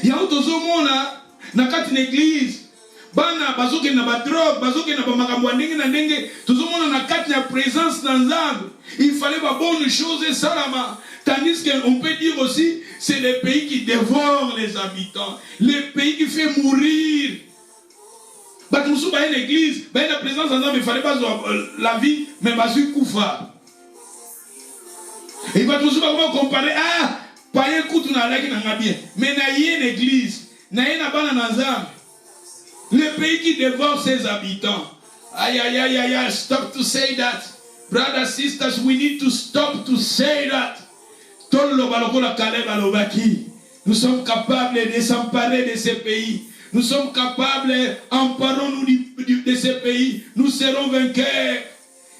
Speaker 1: Ya otozo mona na kati na église, bana bazoke na ba drogue, bazoke na ba makambo ndenge na ndenge, tozo mona na kati na présence dans Nzambe. Il fallait ba bonne chose et salama. Tandis qu'on peut dire aussi, c'est le pays qui dévore les habitants, le pays qui fait mourir. Batoussou ba une église, ba une présence ensemble, il fallait pas la vie, mais basu koufa. Et batoussou ba comment comparer païen koutou na laki na bien, mais na une église, na une bana nanzam. Le pays qui dévore ses habitants. Aïe aïe aïe aïe aïe, stop to say that. Brothers, sisters, we need to stop to say that. Tol lo baloko la Caleb alobaki. Nous sommes capables de s'emparer de ces pays. Nous sommes capables, emparons-nous de ces pays. Nous serons vainqueurs.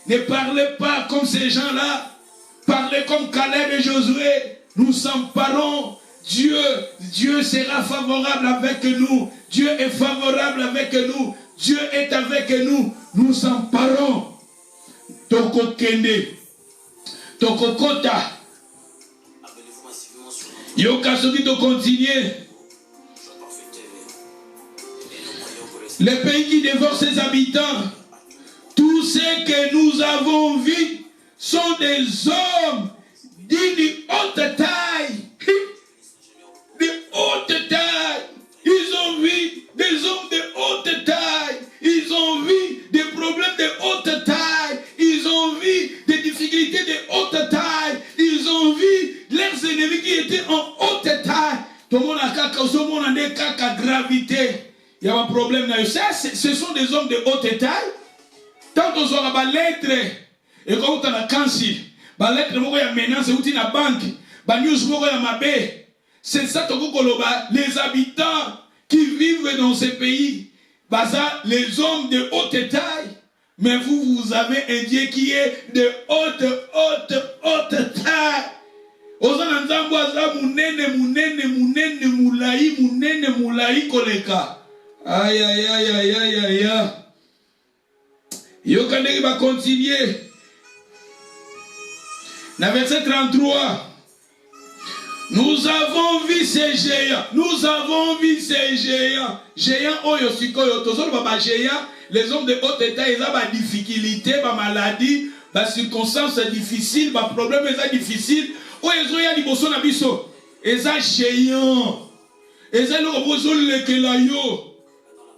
Speaker 1: Ne parlez pas comme ces gens-là. Parlez comme Caleb et Josué. Nous s'emparons. Dieu sera favorable avec nous. Dieu est favorable avec nous. Dieu est avec nous. Nous s'emparons. Toko Kende. Tokokota. Yoka soki to continuer. Le pays qui dévore ses habitants, tous ceux que nous avons vus sont des hommes d'une haute taille. De haute taille. Ils ont vu des hommes de haute taille. Ils ont vu des problèmes de haute taille. Ils ont vu des difficultés de haute taille. Ils ont vu leurs ennemis qui étaient en haute taille. Tout le monde a gravité. Il y a un problème là. Ça, ce sont des hommes de haute taille. Tant qu'on aura des lettres, et quand on a cancer, des lettres, il y a menace, il y a banque, des news, il y a mabé. C'est ça, les habitants qui vivent dans ces pays, les hommes de haute taille. Mais vous avez un Dieu qui est de haute taille. Ozana nzambo aza munene mulai koleka. Aïe aïe aïe aïe aïe aïe. Yokandeki va continuer. Dans verset 33. Nous avons vu ces géants. Nous avons vu ces géants. Géants oyo sikoyo tozolo baba géants. Les hommes de haute taille, ils ont des difficultés, des maladies, des circonstances difficiles, des problèmes difficiles. Oh, ils ont des bossons à biso. Ils ont géants. Ils ont les kelayo.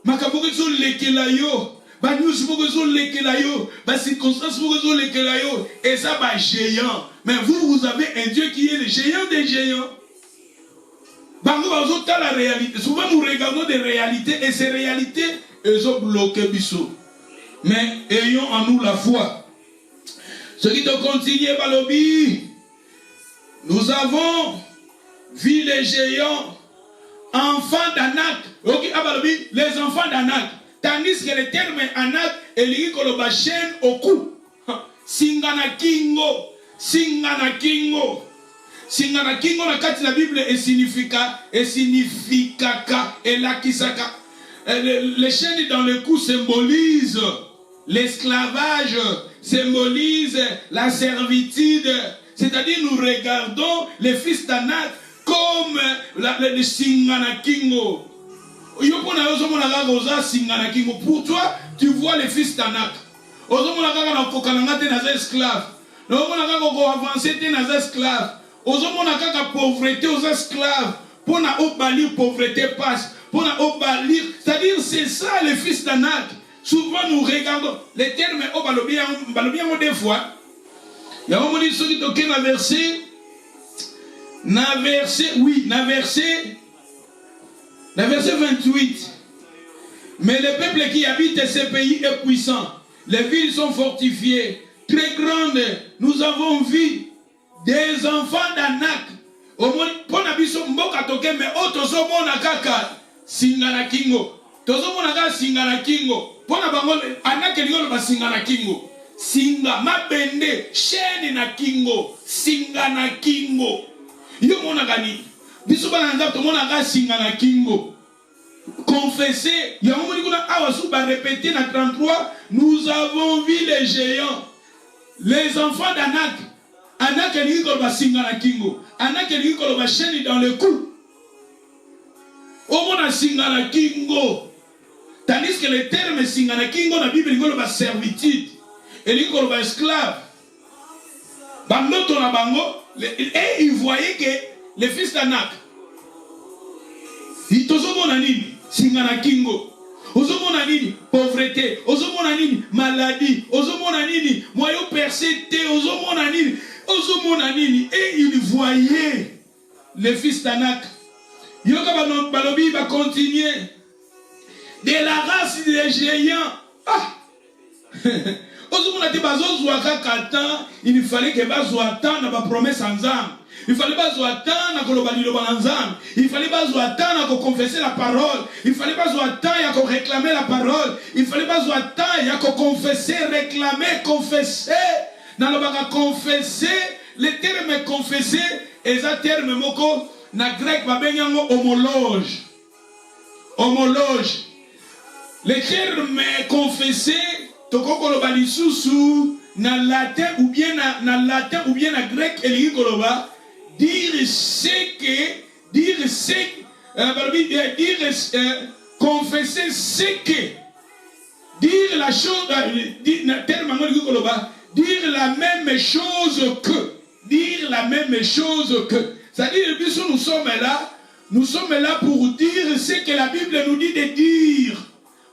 Speaker 1: Makaboko ils ont les kelayo. Bah nous ils ont les kelayo. Bah circonstances ils ont les kelayo. Et ça bah géant. Mais vous avez un Dieu qui est le géant des géants. Bah nous avons la réalité. Souvent nous regardons des réalités et ces réalités ils ont bloqué biso. Mais ayons en nous la foi. Ce qui te continue balobi. Nous avons vu les géants, enfants d'Anak. Les enfants d'Anak. Tandis que le terme Anak est lié à la chaîne au cou. Singana Kingo. Singana Kingo. Singana Kingo, la Bible est significa et la kisaka. Les chaînes dans le cou symbolisent l'esclavage, symbolisent la servitude. C'est-à-dire nous regardons les fils d'Anak comme le Singana Kingo. Pour toi, tu vois les fils d'Anak. Esclaves. Esclaves. Pauvreté aux esclaves. Pour na obalir pauvreté passe. Pour na obalir. C'est-à-dire c'est ça les fils d'Anak. Souvent nous regardons les termes obalobiens des fois. Il y a un moment qui est dans verset 28. Mais le peuple qui habite ces pays est puissant. Les villes sont fortifiées, très grandes. Nous avons vu des enfants d'Anak. Pour n'abiso mboka toke mais otozo mona kaka singana kingo. Tozo mona kaka singana kingo. Pour n'abango Anak eligo ba singana kingo. Singa mabende chaîne na kingo singa na kingo yo mona gani biso bana nzapto mona ga singa na kingo confesser ya moni kuna awasu ba répéter na 33 nous avons vu les géants les enfants d'Anak. Anak eligo ba singa na kingo Anak eligo ba chaîne dans le cou o mona singa na kingo tandis que le terme singa na kingo na Bible eligo ba servitude. Et il y a esclaves. Et ils voyaient que les fils d'Anak, ils singana kingo. Ozomonanini, pauvreté, ozomonanini, maladie, ozomonanini, moyen persété, ozomonanini. Et ils voyaient les fils d'Anak. Yoka Balobi va continuer. De la race des géants. Ah! Il fallait que Bazoatan n'a pas promesse en Zam. Il fallait Bazoatan n'a pas Zam. Il fallait Bazoatan n'a pas confesser la parole. Il fallait Bazoatan n'a pas réclamer la parole. Il fallait Bazoatan n'a pas confesser, réclamer, confesser. Dans le baga confesser, le terme confesser, et un terme moko, na grec babenyango homologe. Homologe. Le terme confesser, tokokolo balisusu na latin ou bien na grec elingi koloba dire confesser ce que dire la chose dire la même chose que c'est-à-dire que nous sommes là pour dire ce que la Bible nous dit de dire,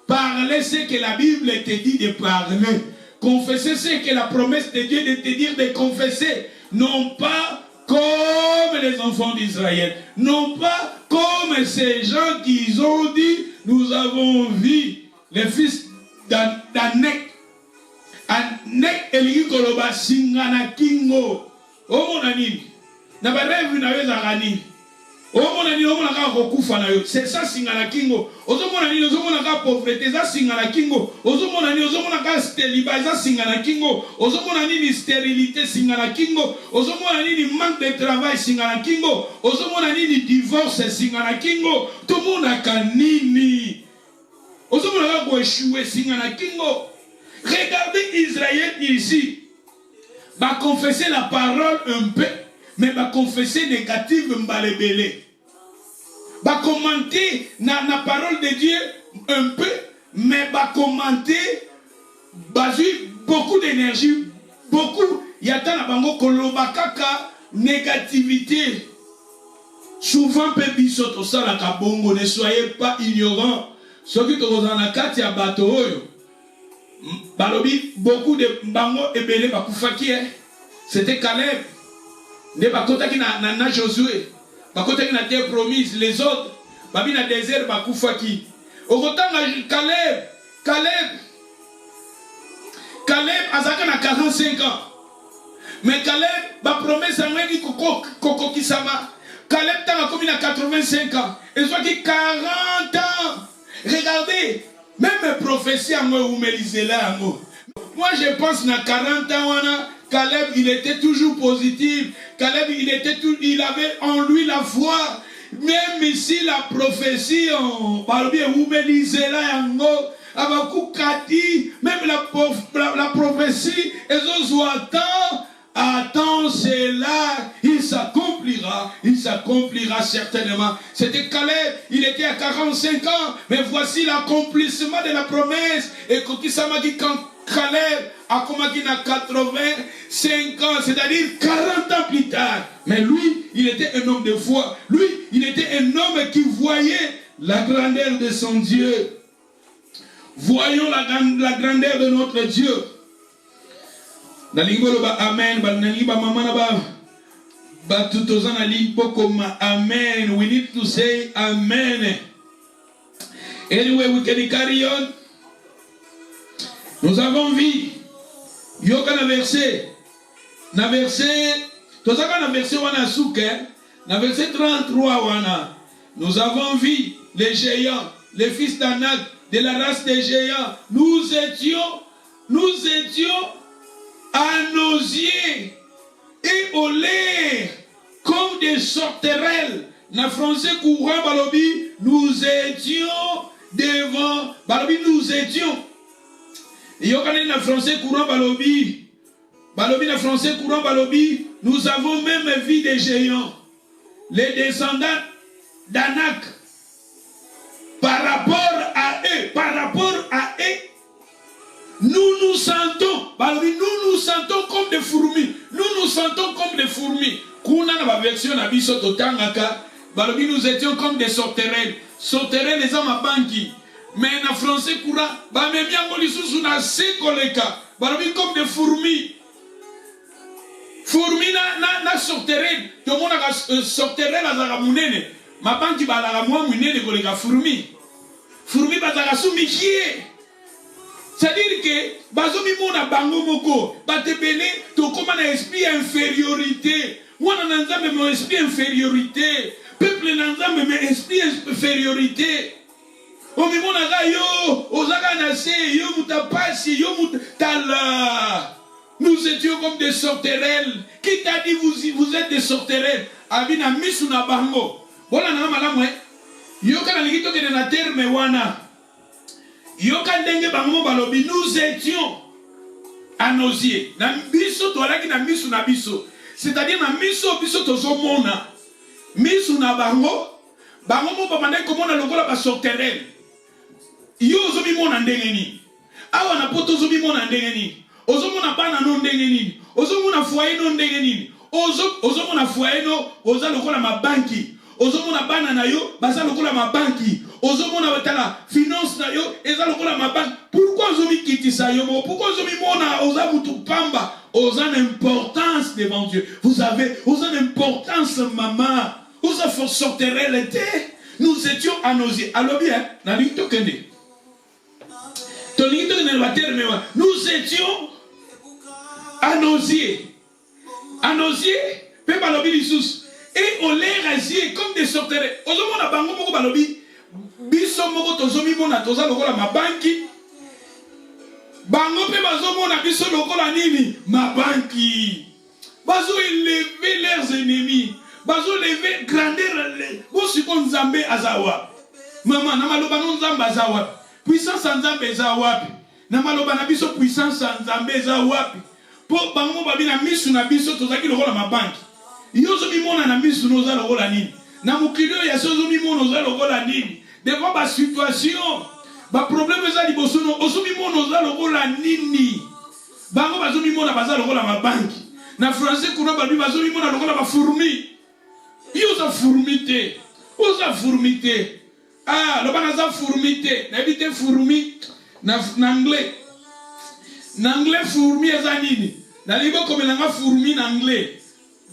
Speaker 1: parler ce que la Bible te dit de parler, confesser ce que la promesse de Dieu de te dire de confesser, non pas comme les enfants d'Israël, non pas comme ces gens qui ont dit, nous avons vu les fils d'Anek. Anek elingi koloba singana kingo. Omona nini? Na barevu na weza gani? Omona nini omona ka kokufa na yo. C'est ça singana kingo. Ozomona nini ozomona ka pauvreté za singana kingo. Ozomona nini ozomona ka célibat za singana kingo. Ozomona nini stérilité singana kingo. Ozomona nini manque de travail singana kingo. Ozomona nini divorce singana kingo. Tomona ka nini. Ozomona ka ko échouer singana kingo. Regardez Israël ici. Va confesser la parole un peu, mais va confesser négative mbalebele. Va commenter la parole de Dieu un peu, mais va commenter beaucoup d'énergie, beaucoup. Yata na bango kolobakaka négativité. Souvent pebiso to sala kabongo, ne soyez pas ignorants. Ce qui te rozana kati ya bato oyo. Balobi, beaucoup de bango ebele bakufaki. C'était Caleb. Ne bakotaki na Josué. Bakotaki na terre promise. Les autres, babi na désert bakufaki. Okotanga Caleb azaka na 45 ans. Mais Caleb, ba promesse ngaki koko kisama. Caleb tanga komi na 85 ans. Et soit qui 40 ans. Regardez. Même prophétie à moi, moi je pense na 40 ans, Caleb il était toujours positif. Caleb il avait en lui la foi. Même ici la prophétie, même la prophétie, attends, c'est là, il s'accomplira certainement. C'était Caleb, il était à 45 ans, mais voici l'accomplissement de la promesse. Et quand Caleb a commencé à 85 ans, c'est-à-dire 40 ans plus tard. Mais lui, il était un homme de foi. Lui, il était un homme qui voyait la grandeur de son Dieu. Voyons la grandeur de notre Dieu. Amen. Amen. We need to say amen. Anyway, we can carry on. Nous avons vu. Yoka na verset. Na verset. Tozaka na verset wana souke. Na verset 33 wana. Nous avons vu les géants, les fils d'Anak, de la race des géants. Nous étions à nos yeux et au l'air comme des sauterelles. Na français courant balobi, nous étions devant balobi, nous étions. Yokane na français courant balobi, balobi na français courant balobi, nous avons même vu des géants, les descendants d'Anak. Par rapport à eux, nous sentons comme des fourmis. Nous sentons comme des fourmis. Kuna na version na biso totangaka, balobi nous étions comme des sauterelles. Sauterelles les hommes à banki. Mais na français courant, ba memi angoli susu na sekoleka, balobi comme des fourmis. Fourmis na sauterelle. To mona ka sauterelle azaka munene. Ma banki ba la mwa munene koleka fourmi. Fourmi bazaka sumikie. C'est-à-dire que bazomi mona bango moko batebele to koma na esprit infériorité. Wana na nzambe mo esprit infériorité. Peuple na nzambe me esprit infériorité. Omi mona ga yo ozaka na se yo mutapasi yo mutala. Nous étions comme des sauterelles. Qui t'a dit vous êtes des sauterelles? Abina misu na bango. Voilà na malamu yoka na likito ke na terme wana. Yoka ndenge bango balobi nous étions. à nos yeux. Na biso toalaki na misu na biso. C'est-à-dire na miso biso tozomona. Misu na bango mo bamandaki komona lokola basorterele. Yo ozomimona ndenge nini? Awa na poto ozomimona ndenge nini? Ozomona bana no ndenge nini? Ozomona foyer no ndenge nini? Ozomona foyer no oza lokola mabanki. Ozomona bana na yo baza lokola mabanki. Ozomona batala finance na yo eza lokola mabanki. Pourquoi ozomikitisa yo? Pourquoi ozomimona oza mutu pamba? Oza une importance devant Dieu. Vous avez une importance, maman. Vous avez sortiré l'été. Nous étions à nos yeux. Alors bien, nous étions à nos yeux. À nos yeux, et on les rasier comme des sortirés. Ozomona bango moko balobi. Biso moko tozomi mona toza lokola mabanki. Bango pe bazomona biso lokola nini mabanki. Bazo élever leurs ennemis. Bazo élever grandeur les. Bosiko nzambe azawa. Maman na maloba no nzambe azawa. Puissance nzambe azawa. Na maloba na biso puissance nzambe azawa. Po bango babi na misu na biso tozaki lokola mabanki. Yozo mimona na misu no za lokola nini. Na mukilio ya sozo mimona za lokola nini. Devant ma situation. Ba problème eza liboso no osomi mona oza lokola nini bango bazomi mona baza lokola mabanki na français kuna babi bazomi mona lokola ba fourmi yoza fourmité ah lobana za fourmité na bité fourmi na anglais fourmi eza nini na libo komelanga fourmi na anglais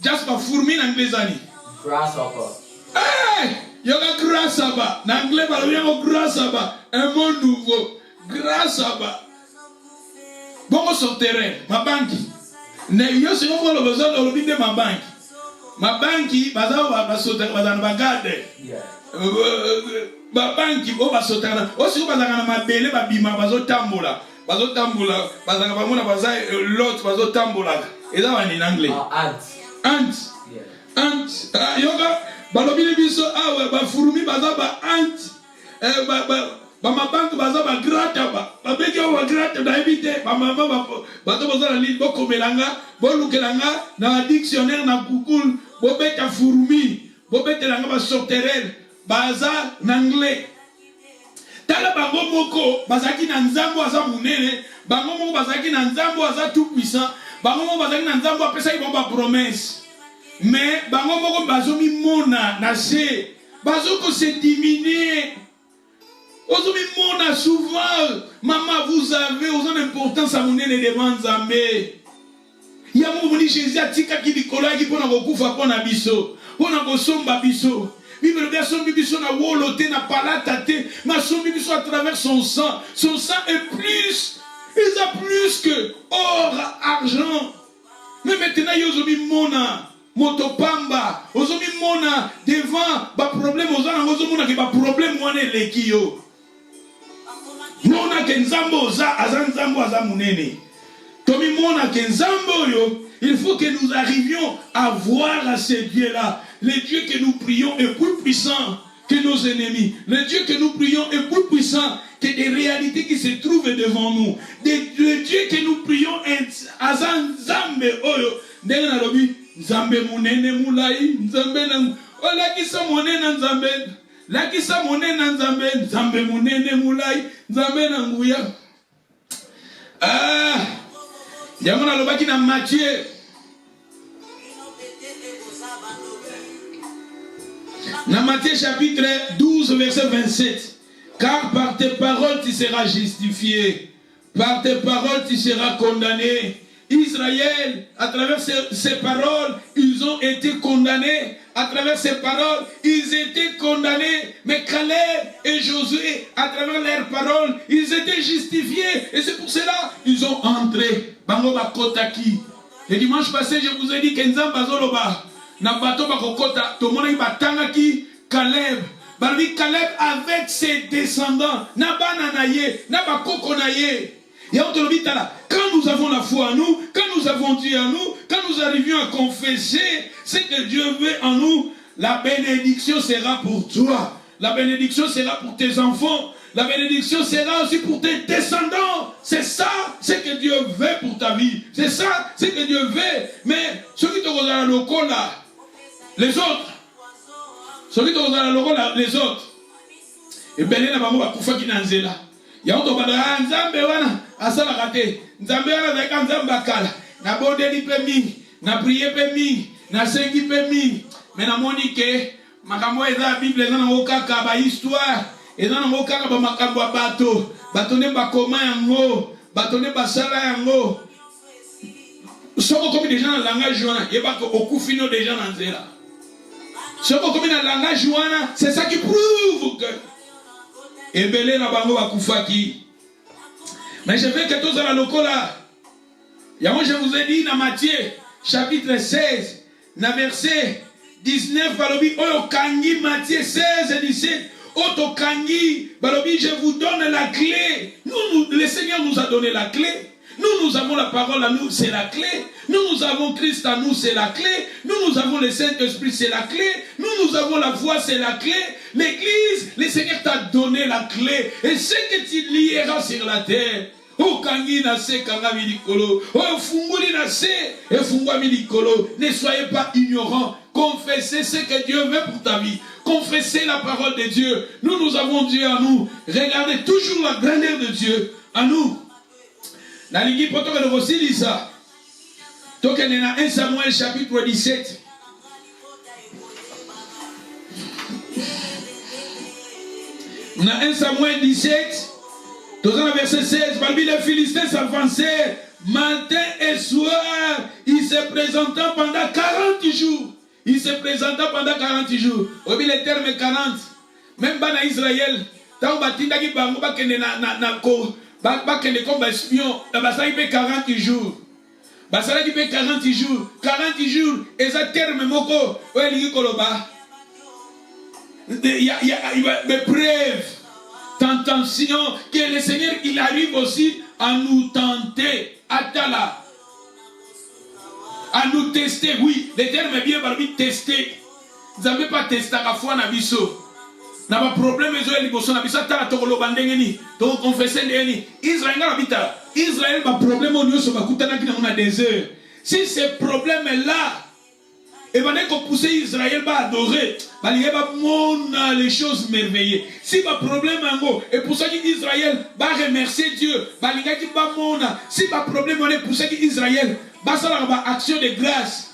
Speaker 1: just ba fourmi na anglais zani grasshopper yoga grasshopper na anglais balobi grasshopper un mot nouveau grasshopper bongo sorterrain mabanki ne yo se ngo lo besoin de lobi de mabanki baza sorterrain baza na bagade mabanki o ba sorterrain o si baza na mabele babima bazo tambola baza bamona baza l'autre bazo tambola eza wani en anglais ant yoga balobi biso awa ba furumi baza ba ant ba mabanki baza ba grata ba beki ba grata da éviter ba mama bato baza na ligne bokomelanga bolukelanga na dictionnaire na Google bobeta furumi bobetelanga ba sorterelle baza na anglais tala bango moko bazaki na nzambo aza munene bango moko bazaki na nzambo aza tout puissant bango moko bazaki na nzambo apesa ki ba promesse. Mais bango moko bazomi mona na se bazoko se diminuer ozomi mona souvent maman vous avez une importance à monene devant Nzambe ya moni Jésus atika ki likolo ki pona kokufa pona biso pona kosomba biso Bible bien sombi biso na wolote na palata te ma sombi biso à travers son sang est plus il a plus que or argent mais maintenant yozomi mona motopamba ozomi mona devant ba problème ozana ozomona ke ba problème wana eleki yo mona ke nzambo azanzambo azamunene tomi mona ke nzambo yo il faut que nous arrivions à voir à ce Dieu là le Dieu que nous prions est plus puissant que nos ennemis le Dieu que nous prions est plus puissant que des réalités qui se trouvent devant nous le Dieu que nous prions est azanzambe oyo ndenge na lobi Nzambe munene mulai Nzambe na olakisa monene Nzambe lakisa monene Nzambe munene mulai Nzambe na nguya jamona lobaki na Matthieu chapitre 12 verset 27 car par tes paroles tu seras justifié par tes paroles tu seras condamné. Israël, à travers ces paroles, ils ont été condamnés. À travers ces paroles, ils étaient condamnés. Mais Caleb et Josué, à travers leurs paroles, ils étaient justifiés. Et c'est pour cela qu'ils ont entré. Bangoba Kotaki. Le dimanche passé, je vous ai dit qu'Enzam Bazoloba, Nabato Bakokota, Tomona Batangaki, Caleb. Balbi Caleb avec ses descendants. Nabananaye, Nabakokonaye. Quand nous avons la foi en nous, quand nous avons Dieu en nous, quand nous arrivions à confesser ce que Dieu veut en nous, la bénédiction sera pour toi. La bénédiction sera pour tes enfants. La bénédiction sera aussi pour tes descendants. C'est ça, c'est que Dieu veut pour ta vie. C'est ça, c'est que Dieu veut. Mais ceux qui te regardent le col là, les autres, ceux qui te regardent le col là, les autres, et bien là, on va couper qui n'en là. Il y a un autre Nzambe wana asala kate. Nzambe wana zaka Nzambe akala. Na bondeli pe mingi, na prier pe mingi, na sengi pe mingi. Mais na moni ke makambo eza Bible eza na okaka ba histoire. Eza na okaka ba makambo ya bato. Bato ne ba koma yango, bato ne ba sala yango. Soko komi déjà na langage wana, yeba ko okufino déjà na nzela. Soko komi na langage wana, c'est ça qui prouve que Ebele na bango bakufaki. Mais je veux que tous à la locola. Moi je vous ai dit dans Matthieu chapitre 16, na verset 19, balobi oyo kangi Matthieu 16 et 17. Oto kangi balobi je vous donne la clé. Le Seigneur nous a donné la clé. Nous avons la parole à nous, c'est la clé. Nous avons Christ à nous, c'est la clé. Nous avons le Saint-Esprit, c'est la clé. Nous avons la foi, c'est la clé. L'Église, le Seigneur t'a donné la clé. Et ce que tu lieras sur la terre. Oh kangi na se kanga milikolo. Oh funguli na se et fungwa milikolo. Ne soyez pas ignorants. Confessez ce que Dieu veut pour ta vie. Confessez la parole de Dieu. Nous avons Dieu à nous. Regardez toujours la grandeur de Dieu à nous. Na ligi poto que nous aussi ça. Donc on est dans 1 Samuel chapitre 17. Dans 1 Samuel 17, dans le verset 16, parmi les Philistins s'avançaient matin et soir. Ils se présentaient pendant 40 jours. Ils se présentaient pendant 40 jours. Obi le terme 40. Même dans Israël, tant batinda ki bango bakende na ko bakende comme espion, na basali pe 40 jours. Basala ki pe 40 jours. 40 jours, et ça terme moko, oeli koloba. Il y a des preuves, tentation, que le Seigneur, il arrive aussi à nous tenter, à nous tester. Oui, le terme est bien parmi tester. Vous n'avez pas testé à la fois na biso. Na ba problème ezo liboso na biso tala tokolo bandengeni. Donc confesser ndeni. Israël ngabita. Israël ba problème onyoso bakutana kina na désert. Si ce problème est là, et va pousser Israël va adorer, va montrer les choses merveilleuses. Si le problème est en et pour ça qu'Israël va remercier Dieu, si le problème est pour ça qu'Israël va faire action de grâce,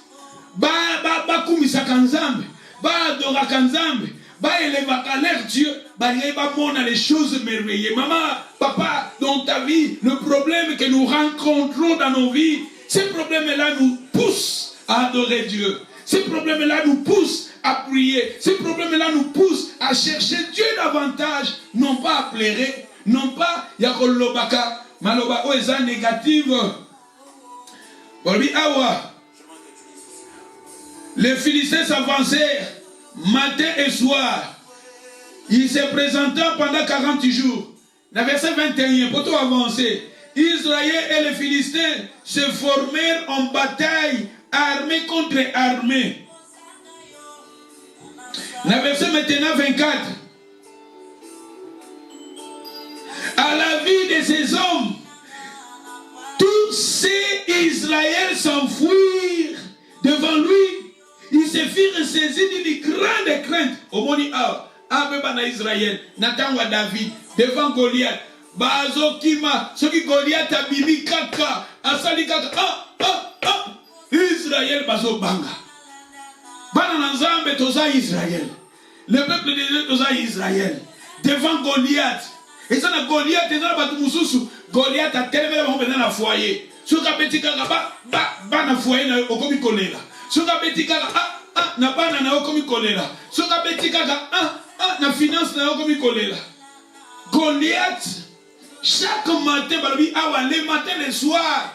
Speaker 1: va kumisa kanzambe, va adorer kanzambe, va élever à l'air Dieu, va montrer les choses merveilleuses. Maman, papa, dans ta vie, le problème que nous rencontrons dans nos vies, ces problèmes-là nous poussent à adorer Dieu. Ces problèmes-là nous poussent à prier. Ces problèmes-là nous poussent à chercher Dieu davantage. Non pas à pleurer. Non pas yakolobaka. Maloba oeza négative. Les Philistins s'avancèrent matin et soir. Ils se présentèrent pendant 40 jours. Le verset 21, pour tout avancer. Israël et les Philistins se formèrent en bataille, armée contre armée. Le verset maintenant 24. À la vie de ces hommes, tous ces Israël s'enfuirent devant lui. Ils se firent saisis d'une grande crainte. Au moni Abeba Israël, Nathan wa David, devant Goliath. Bazo Kima, ce qui Goliath a bibi kaka, asali kaka, Israël bazo banga. Bana Nzambe toza Israël. Le peuple de Dieu toza Israël. Devant Goliath. Et ça na Goliath, et ça na batu mususu. Goliath a tellement dans la foyer. Soka beti kaka ba na foyer na okomi kolela. Soka beti kaka na bana na okomi kolela. Soka beti kaka na finance na okomi kolela. Goliath. Chaque matin, le matin et le soir,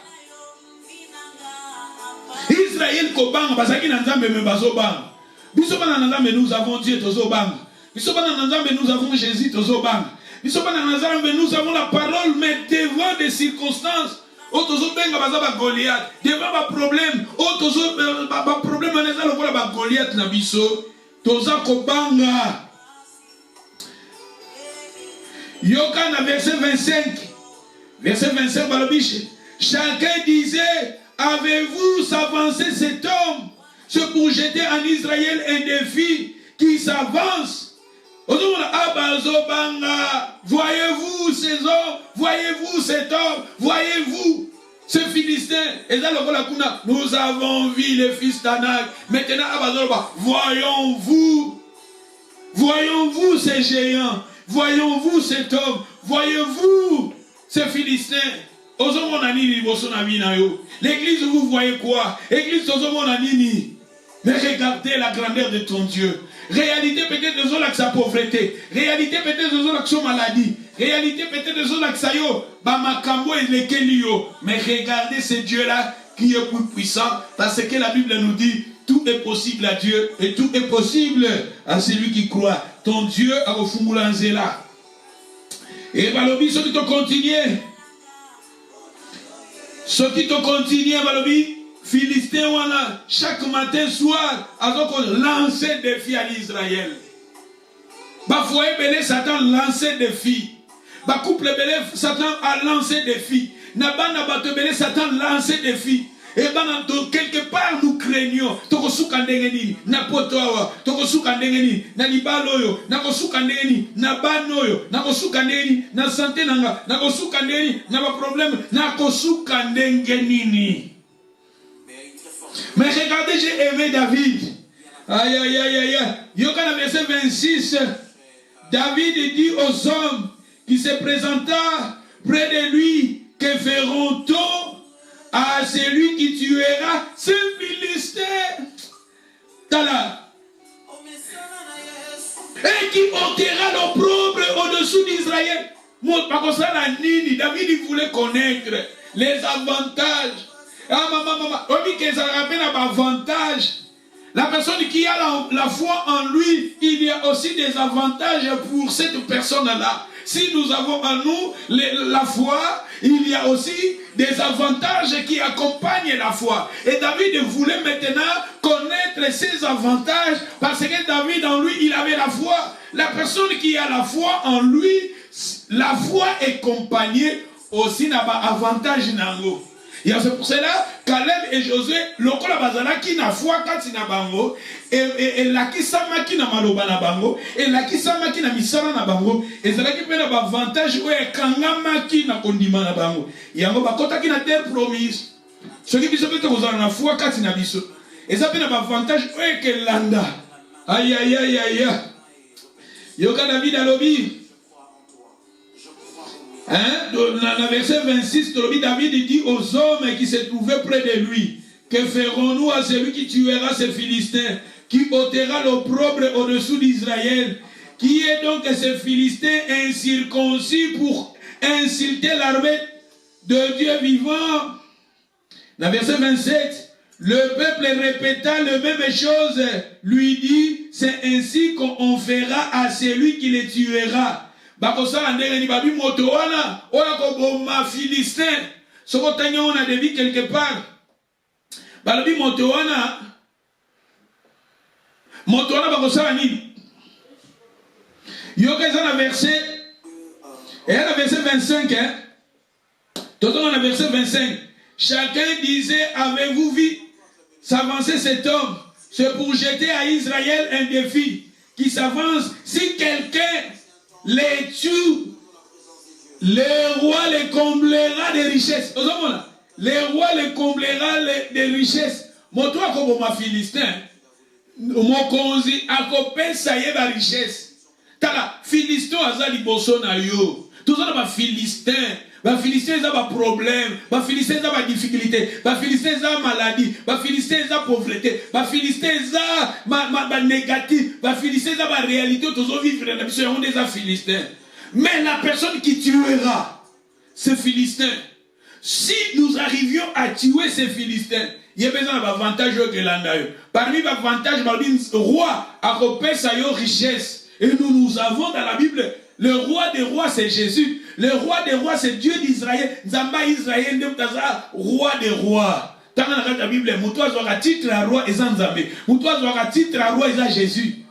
Speaker 1: Israël kobang, basaki na Nzambe me bazo bang. Biso bana na Nzambe nous avons Dieu tozo bang. Biso bana na Nzambe nous avons Jésus tozo bang. Biso bana na Nzambe nous avons la parole, mais devant des circonstances, o tozo benga baza ba Goliath, devant ba problème, o tozo ba problème na za lokola ba Goliath na biso, toza kobanga. Yokana verset 25. Verset 25, Balobiche. Chacun disait, avez-vous s'avancer cet homme? C'est pour jeter en Israël un défi qui s'avance. Voyez-vous ces hommes? Voyez-vous cet homme? Voyez-vous ce Philistin? Nous avons vu les fils d'Anak. Maintenant, voyons-vous. Voyons-vous ces géants? Voyons-vous cet homme? Voyez-vous ce Philistin? L'église, vous voyez quoi? L'église, mais regardez la grandeur de ton Dieu. Réalité peut-être de son sa pauvreté. Réalité peut-être de son maladie. Réalité peut-être de son yo. Mais regardez ce Dieu-là qui est plus puissant. Parce que la Bible nous dit, tout est possible à Dieu et tout est possible à celui qui croit. Ton Dieu a refumulé là. Et balobi, ceux qui t'ont continué. Ceux qui t'ont continué, balobi. Philistin, voilà, chaque matin, soir, alors qu'on lançait des filles à l'Israël. Bafoye belé, Satan lançait des filles. Couple belé, Satan a lancé des filles. Nabana bato belé, Satan lançait des filles. Et quelque part nous craignons. Toko suka ndengeni, na potoa, toko suka ndengeni, na libaloyo, na kosuka ndengeni, na banoyo, na kosuka ndengeni, na santé nanga, na kosuka ndengeni, na ba problème, na kosuka ndengeni. Mais regardez, j'ai aimé David. Aïe, aïe, aïe, aïe, aïe. Yokana verset 26. David dit aux hommes qui se présenta près de lui, que feront-on à celui qui tuera ce Philistin? Tala. Et qui ôtera l'opprobre au-dessous d'Israël. David voulait connaître les avantages. Ah, maman, ça rappelle un avantage. La personne qui a la foi en lui, il y a aussi des avantages pour cette personne-là. Si nous avons en nous la foi, il y a aussi des avantages qui accompagnent la foi. Et David voulait maintenant connaître ces avantages parce que David en lui, il avait la foi. La personne qui a la foi en lui, la foi est accompagnée aussi d'un avantage. Et c'est pour cela, Caleb et Josué, lokola bazala qui n'a foi kati na bango, et la qui sama qui n'a maloba na bango, et la qui sama qui n'a misala na bango, et c'est là qui peut avoir avantage ou est kangama qui n'a kondima na bango. Et en bas kota qui n'a terre promise. Ceux qui sont peut-être dans la foi kati na biso, et ça peut avoir avantage ou est que landa. Aïe aïe aïe aïe aïe. Yoka David alobi. Dans le verset 26, David dit aux hommes qui se trouvaient près de lui, que ferons-nous à celui qui tuera ces Philistins, qui ôtera l'opprobre au-dessous d'Israël? Qui est donc ce Philistin incirconcis pour insulter l'armée de Dieu vivant? Dans le verset 27, le peuple répéta la même chose, lui dit, c'est ainsi qu'on fera à celui qui les tuera. Bakosala ndenge ni babi moto wana oya ko boma Philistin soko tanya on a devi quelque part balobi moto wana bakosala ni yoka za na verset et à la verset 25 hein tout dans le verset 25 chacun disait avez-vous vu s'avancer cet homme? C'est pour jeter à Israël un défi qui s'avance. Si quelqu'un les tue, le roi les comblera des richesses. Les rois les comblera des richesses. Moi, toi, comme ma Philistin, mon konzi, à copé, ça y est, la richesse. Tala, Philistin, azali bosso na yo. Tout ça, ma Philistin. Ma Philistin, ils ont des problèmes. Ma Philistin, ils ont des difficultés. Ma Philistin, ils ont maladie. Ma Philistin, ils ont pauvreté. Ma Philistin, ils ont négatif. Ma Philistin, ils ont réalité. Tous ont vivre dans la mission des Philistins. Mais la personne qui tuera ce Philistin, si nous arrivions à tuer ces Philistins, il y a besoin d'avantages que l'on a eu. Parmi les avantages, le roi a repéré sa richesse. Et nous avons dans la Bible, le roi des rois, c'est Jésus. Le roi des rois, c'est Dieu d'Israël. Zamba Israël, roi des rois. Dans la Bible, Moutois aura titre à roi et Zanzambé. Moutois aura titre à roi et Jésus.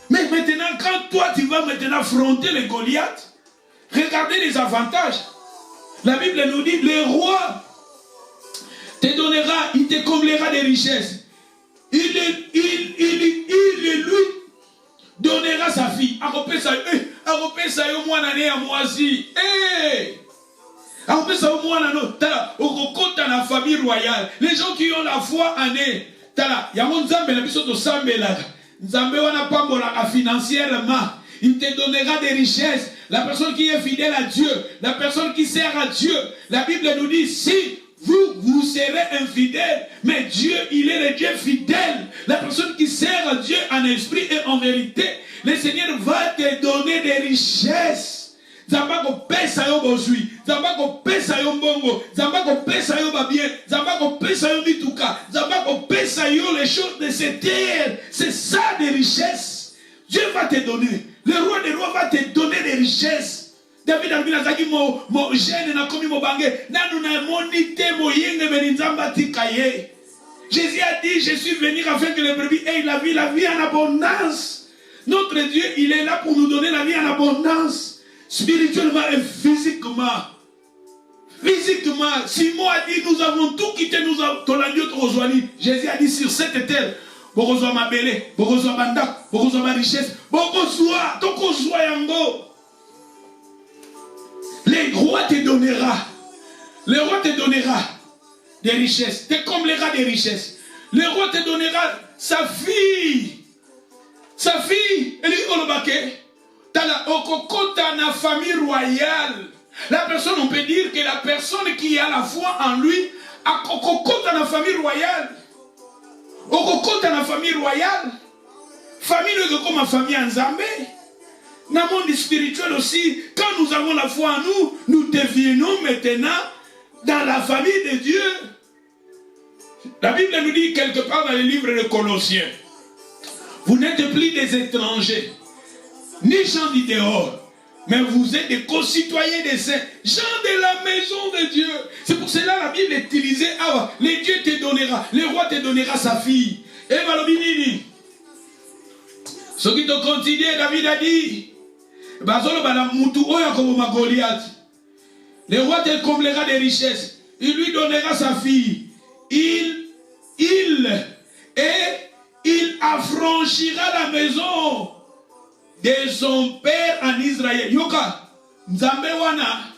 Speaker 1: Mais maintenant, quand toi, tu vas maintenant affronter les Goliath, Regardez les avantages. La Bible nous dit, le roi te donnera, il te comblera des richesses. Il lui donnera sa fille. La famille royale. Les gens qui ont la foi en eux. Financièrement, il te donnera des richesses. La personne qui est fidèle à Dieu, la personne qui sert à Dieu, la Bible nous dit, si vous serez infidèle, mais Dieu, il est le Dieu fidèle. La personne qui sert à Dieu en esprit et en vérité, le Seigneur va te donner des richesses. Zambako pesa yo bozui, Zambako pesa yo mbongo, Zambako pesa yo babien, Zambako pesa yo mituka, Zambako pesa yo les choses de cette terre. C'est ça des richesses. Dieu va te donner. Le roi des rois va te donner des richesses. David a dit que mon gène n'a commis mon bangé. Jésus a dit, je suis venu afin que les brebis aient la vie en abondance. Notre Dieu, il est là pour nous donner la vie en abondance. Spirituellement et physiquement. Physiquement, Simon a dit, nous avons tout quitté, nous avons tout. Jésus a dit, sur cette terre, Bokozwa mabele, Bokozwa bandak, Bokozwa ma richesse, Bokozwa, Tokozwa yango. Le roi te donnera. Le roi te donnera des richesses, te comblera des richesses. Le roi te donnera sa fille. Sa fille, elle est olobake. Tala okokota na famille royale. La personne, on peut dire que la personne qui a la foi en lui a okokota na famille royale. Okokota na famille royale. Famille de comme ma famille en Zambé. Dans le monde spirituel aussi, quand nous avons la foi en nous, nous devenons maintenant dans la famille de Dieu. La Bible nous dit quelque part dans le livre de Colossiens, vous n'êtes plus des étrangers, ni gens du dehors, mais vous êtes des concitoyens des saints, gens de la maison de Dieu. C'est pour cela que la Bible est utilisée. Ah, le Dieu te donnera, le roi te donnera sa fille. Et Balobinini, ce qui te continue, David a dit, le roi te comblera des richesses. Il lui donnera sa fille. Il affranchira la maison de son père en Israël. Yoka, Nzambe wana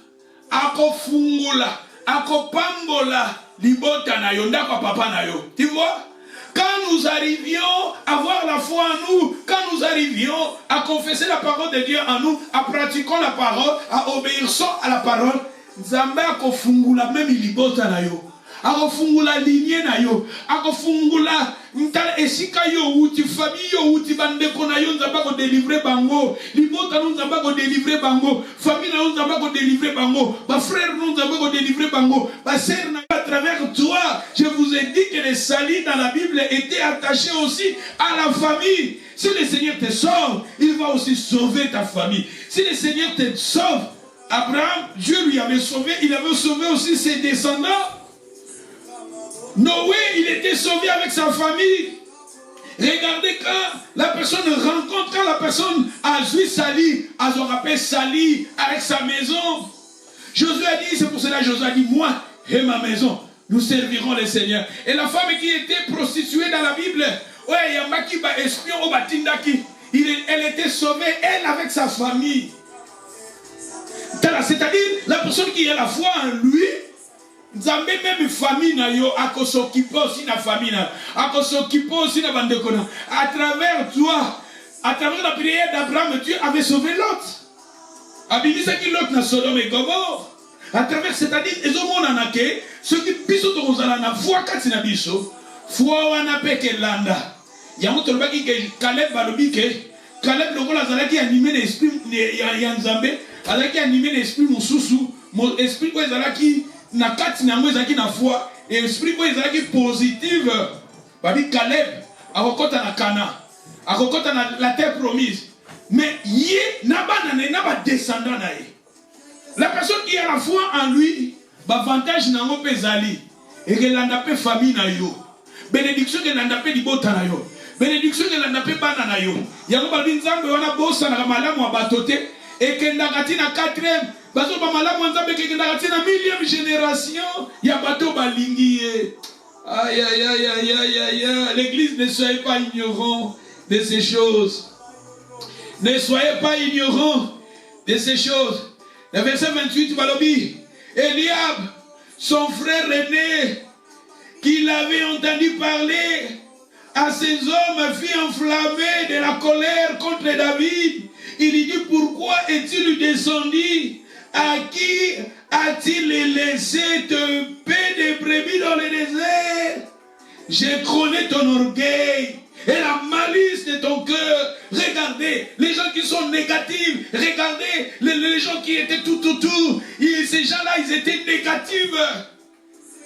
Speaker 1: akofungula, akopambola libota na yo, ndako papa na yo. Tu vois? Quand nous arrivions à avoir la foi en nous, quand nous arrivions à confesser la parole de Dieu en nous, à pratiquer la parole, à obéir à la parole, Nzambe akofungula même libota na yo. Akofungula lignée na yo, akofungula ntala esika yo uti famille yo uti bandeko na yo Nzamba ko délivrer bango, libota no Nzamba ko délivrer bango, famille na Nzamba ko délivrer bango, ba frère no Nzamba ko délivrer bango, ba sœur na à travers toi. Je vous ai dit que le salut dans la Bible était attaché aussi à la famille. Si le Seigneur te sauve, il va aussi sauver ta famille. Si le Seigneur te sauve, Abraham, Dieu lui avait sauvé, il avait sauvé aussi ses descendants. Noé, il était sauvé avec sa famille. Regardez quand la personne rencontre, quand la personne a joué sali, a son rappel sali avec sa maison. Josué a dit, c'est pour cela que Josué a dit, moi et ma maison, nous servirons le Seigneur. Et la femme qui était prostituée dans la Bible, ouais, Yambaki ba espion au Batindaki, elle était sauvée, elle avec sa famille. C'est-à-dire, la personne qui a la foi en lui, Nzambe même famille na yo akosokipo aussi na famille na akosokipo aussi na bandeko na à travers toi, à travers la prière d'Abraham, Dieu avait sauvé Lot. Abimisa ki Lot na Sodome et Gomorrhe. À travers, c'est-à-dire ezomona na ke ceux qui biso to kozala na foi kati na biso foi wana peke landa yango tolobaki ke Caleb balobi ke Caleb lokola azalaki animé l'esprit ya Nzambe, azalaki animé l'esprit mususu, mon esprit ko ezalaki na kati na ngweza na foi et esprit ko ezalaki positive. Badi Caleb akokota na Cana, akokota na la terre promise, mais yé na ba descendant na ye. La personne qui a la foi en lui, l'avantage na ngo pezali et que landa pe famille na yo, bénédiction que landa pe libota na yo, bénédiction que landa pe bana na yo. Yango ba Nzambe wana bosa na malamu abatote et kendakati na 4e, bazo ba malamu nzambe kendakati na 1000e génération ya bato balingi ye. Aïe aïe aïe aïe aïe aïe. L'église, ne soyez pas ignorants de ces choses. Ne soyez pas ignorants de ces choses. Le verset 28, Balobi, Eliab, son frère aîné, qu'il avait entendu parler à ces hommes, fit enflammer de la colère contre David. Il lui dit, pourquoi est-il descendu? À qui a-t-il laissé te paix de brebis dans le désert? J'ai connais ton orgueil et la malice de ton cœur. Regardez, les gens qui sont négatifs, regardez, les gens qui étaient tout autour, ces gens-là, ils étaient négatifs.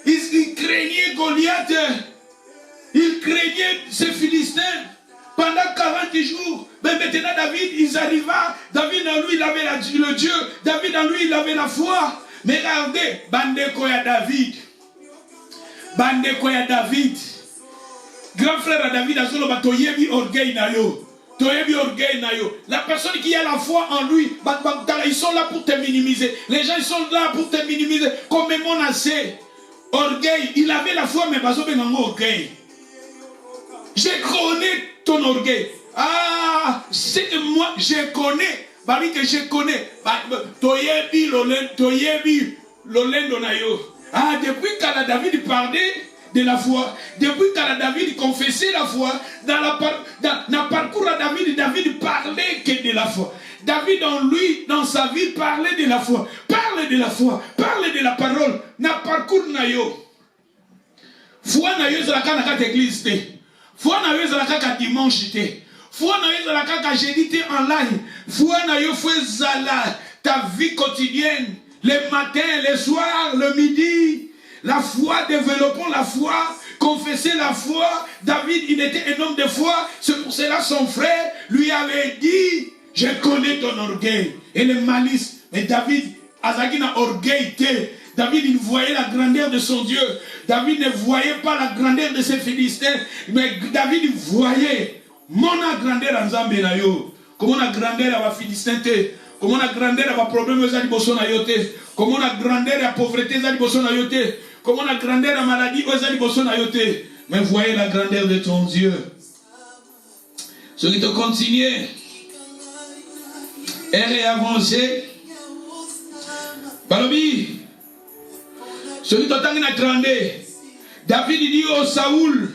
Speaker 1: Ils craignaient Goliath, ils craignaient ces Philistins. Pendant 40 jours, mais maintenant David, il arriva. David en lui, il avait le Dieu. David en lui, il avait la foi. Mais regardez, Bandeko ya David. Bandeko ya David. Grand frère à David, toyebi orgueil na yo. Toyebi orgueil na yo. La personne qui a la foi en lui, ils sont là pour te minimiser. Les gens, ils sont là pour te minimiser. Comme mon assez. Orgueil, il avait la foi, mais bazo ben orgueil. Je connais ton orgueil. Ah, c'est que moi, je connais. Bari que je connais. Toyebi l'olendo na yo. Ah, depuis quand David parlait de la foi, depuis quand David confessait la foi, dans le parcours à David parlait que de la foi. David en lui, dans sa vie, parlait de la foi. Parle de la foi, parle de la parole. Na parcours na yo. Foi na yo zalaka na kat église te. Foi na yo zalaka ka dimanche te. Foi na yo zalaka ka jeudi te en ligne. Foi na yo foi zala ta vie quotidienne. Le matin, le soir, le midi. La foi, développons la foi, confesser la foi. David, il était un homme de foi. C'est pour cela son frère lui avait dit, je connais ton orgueil et le malice. Mais David, Azaki n'a orgueil. David, il voyait la grandeur de son Dieu. David ne voyait pas la grandeur de ses Philistins. Mais David voyait mon grandeur en Zambénayo. Comment la grandeur à la Philistin. Comment la grandeur à la problème aux Aliboson Ayote. Comment la grandeur à la pauvreté aux Aliboson Ayote. Comment la grandeur à la maladie aux Aliboson Ayote. Mais voyez la grandeur de ton Dieu. Ce qui te continue. Et avancer. Balobi. Celui qui t'a grandé. David dit au Saoul.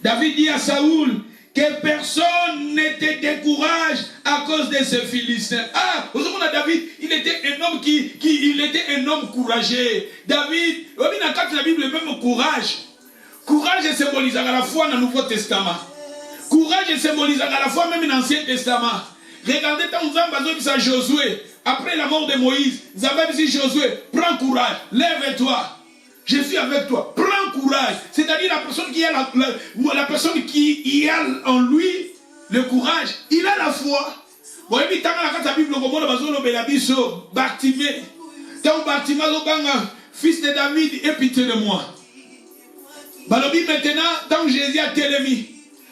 Speaker 1: David dit à Saoul que personne ne te décourage à cause de ce Philistin. Ah, vous savez, David, il était un homme il était un homme courageux. David, dans la Bible, le même courage. Courage symbolise la foi dans le Nouveau Testament. Courage symbolise la foi même dans l'Ancien Testament. Regardez quand nous avons dit à Josué, après la mort de Moïse, nous avons dit Josué, prends courage, lève-toi. Je suis avec toi. Prends courage. C'est-à-dire la personne qui a la personne qui a en lui le courage, il a la foi. Bon, et puis tant que la Bible, Bartimée, fils de David, aie pitié de moi. Balobi maintenant, tant que Jésus a télémi,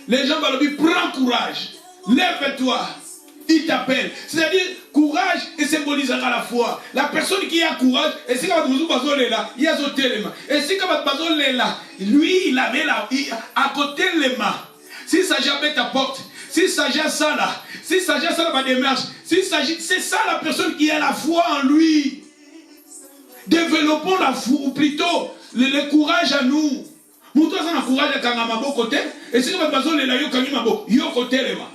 Speaker 1: les gens balobi, prends courage, lève-toi. Il t'appelle. C'est-à-dire, courage et symbolise la foi. La personne qui a courage, et si il y a son téléma. Et si lui, il avait à côté les mains. S'il s'agit de ta porte, s'il s'agit de ça là, s'il s'agit de ça la démarche, s'il s'agit, c'est ça la personne qui a la foi en lui. Développons la foi, ou plutôt le courage à nous. Nous tous avons courage à Kangamabo côté, et si vous avez besoin de la Yokanimabo, Yokoté les mains.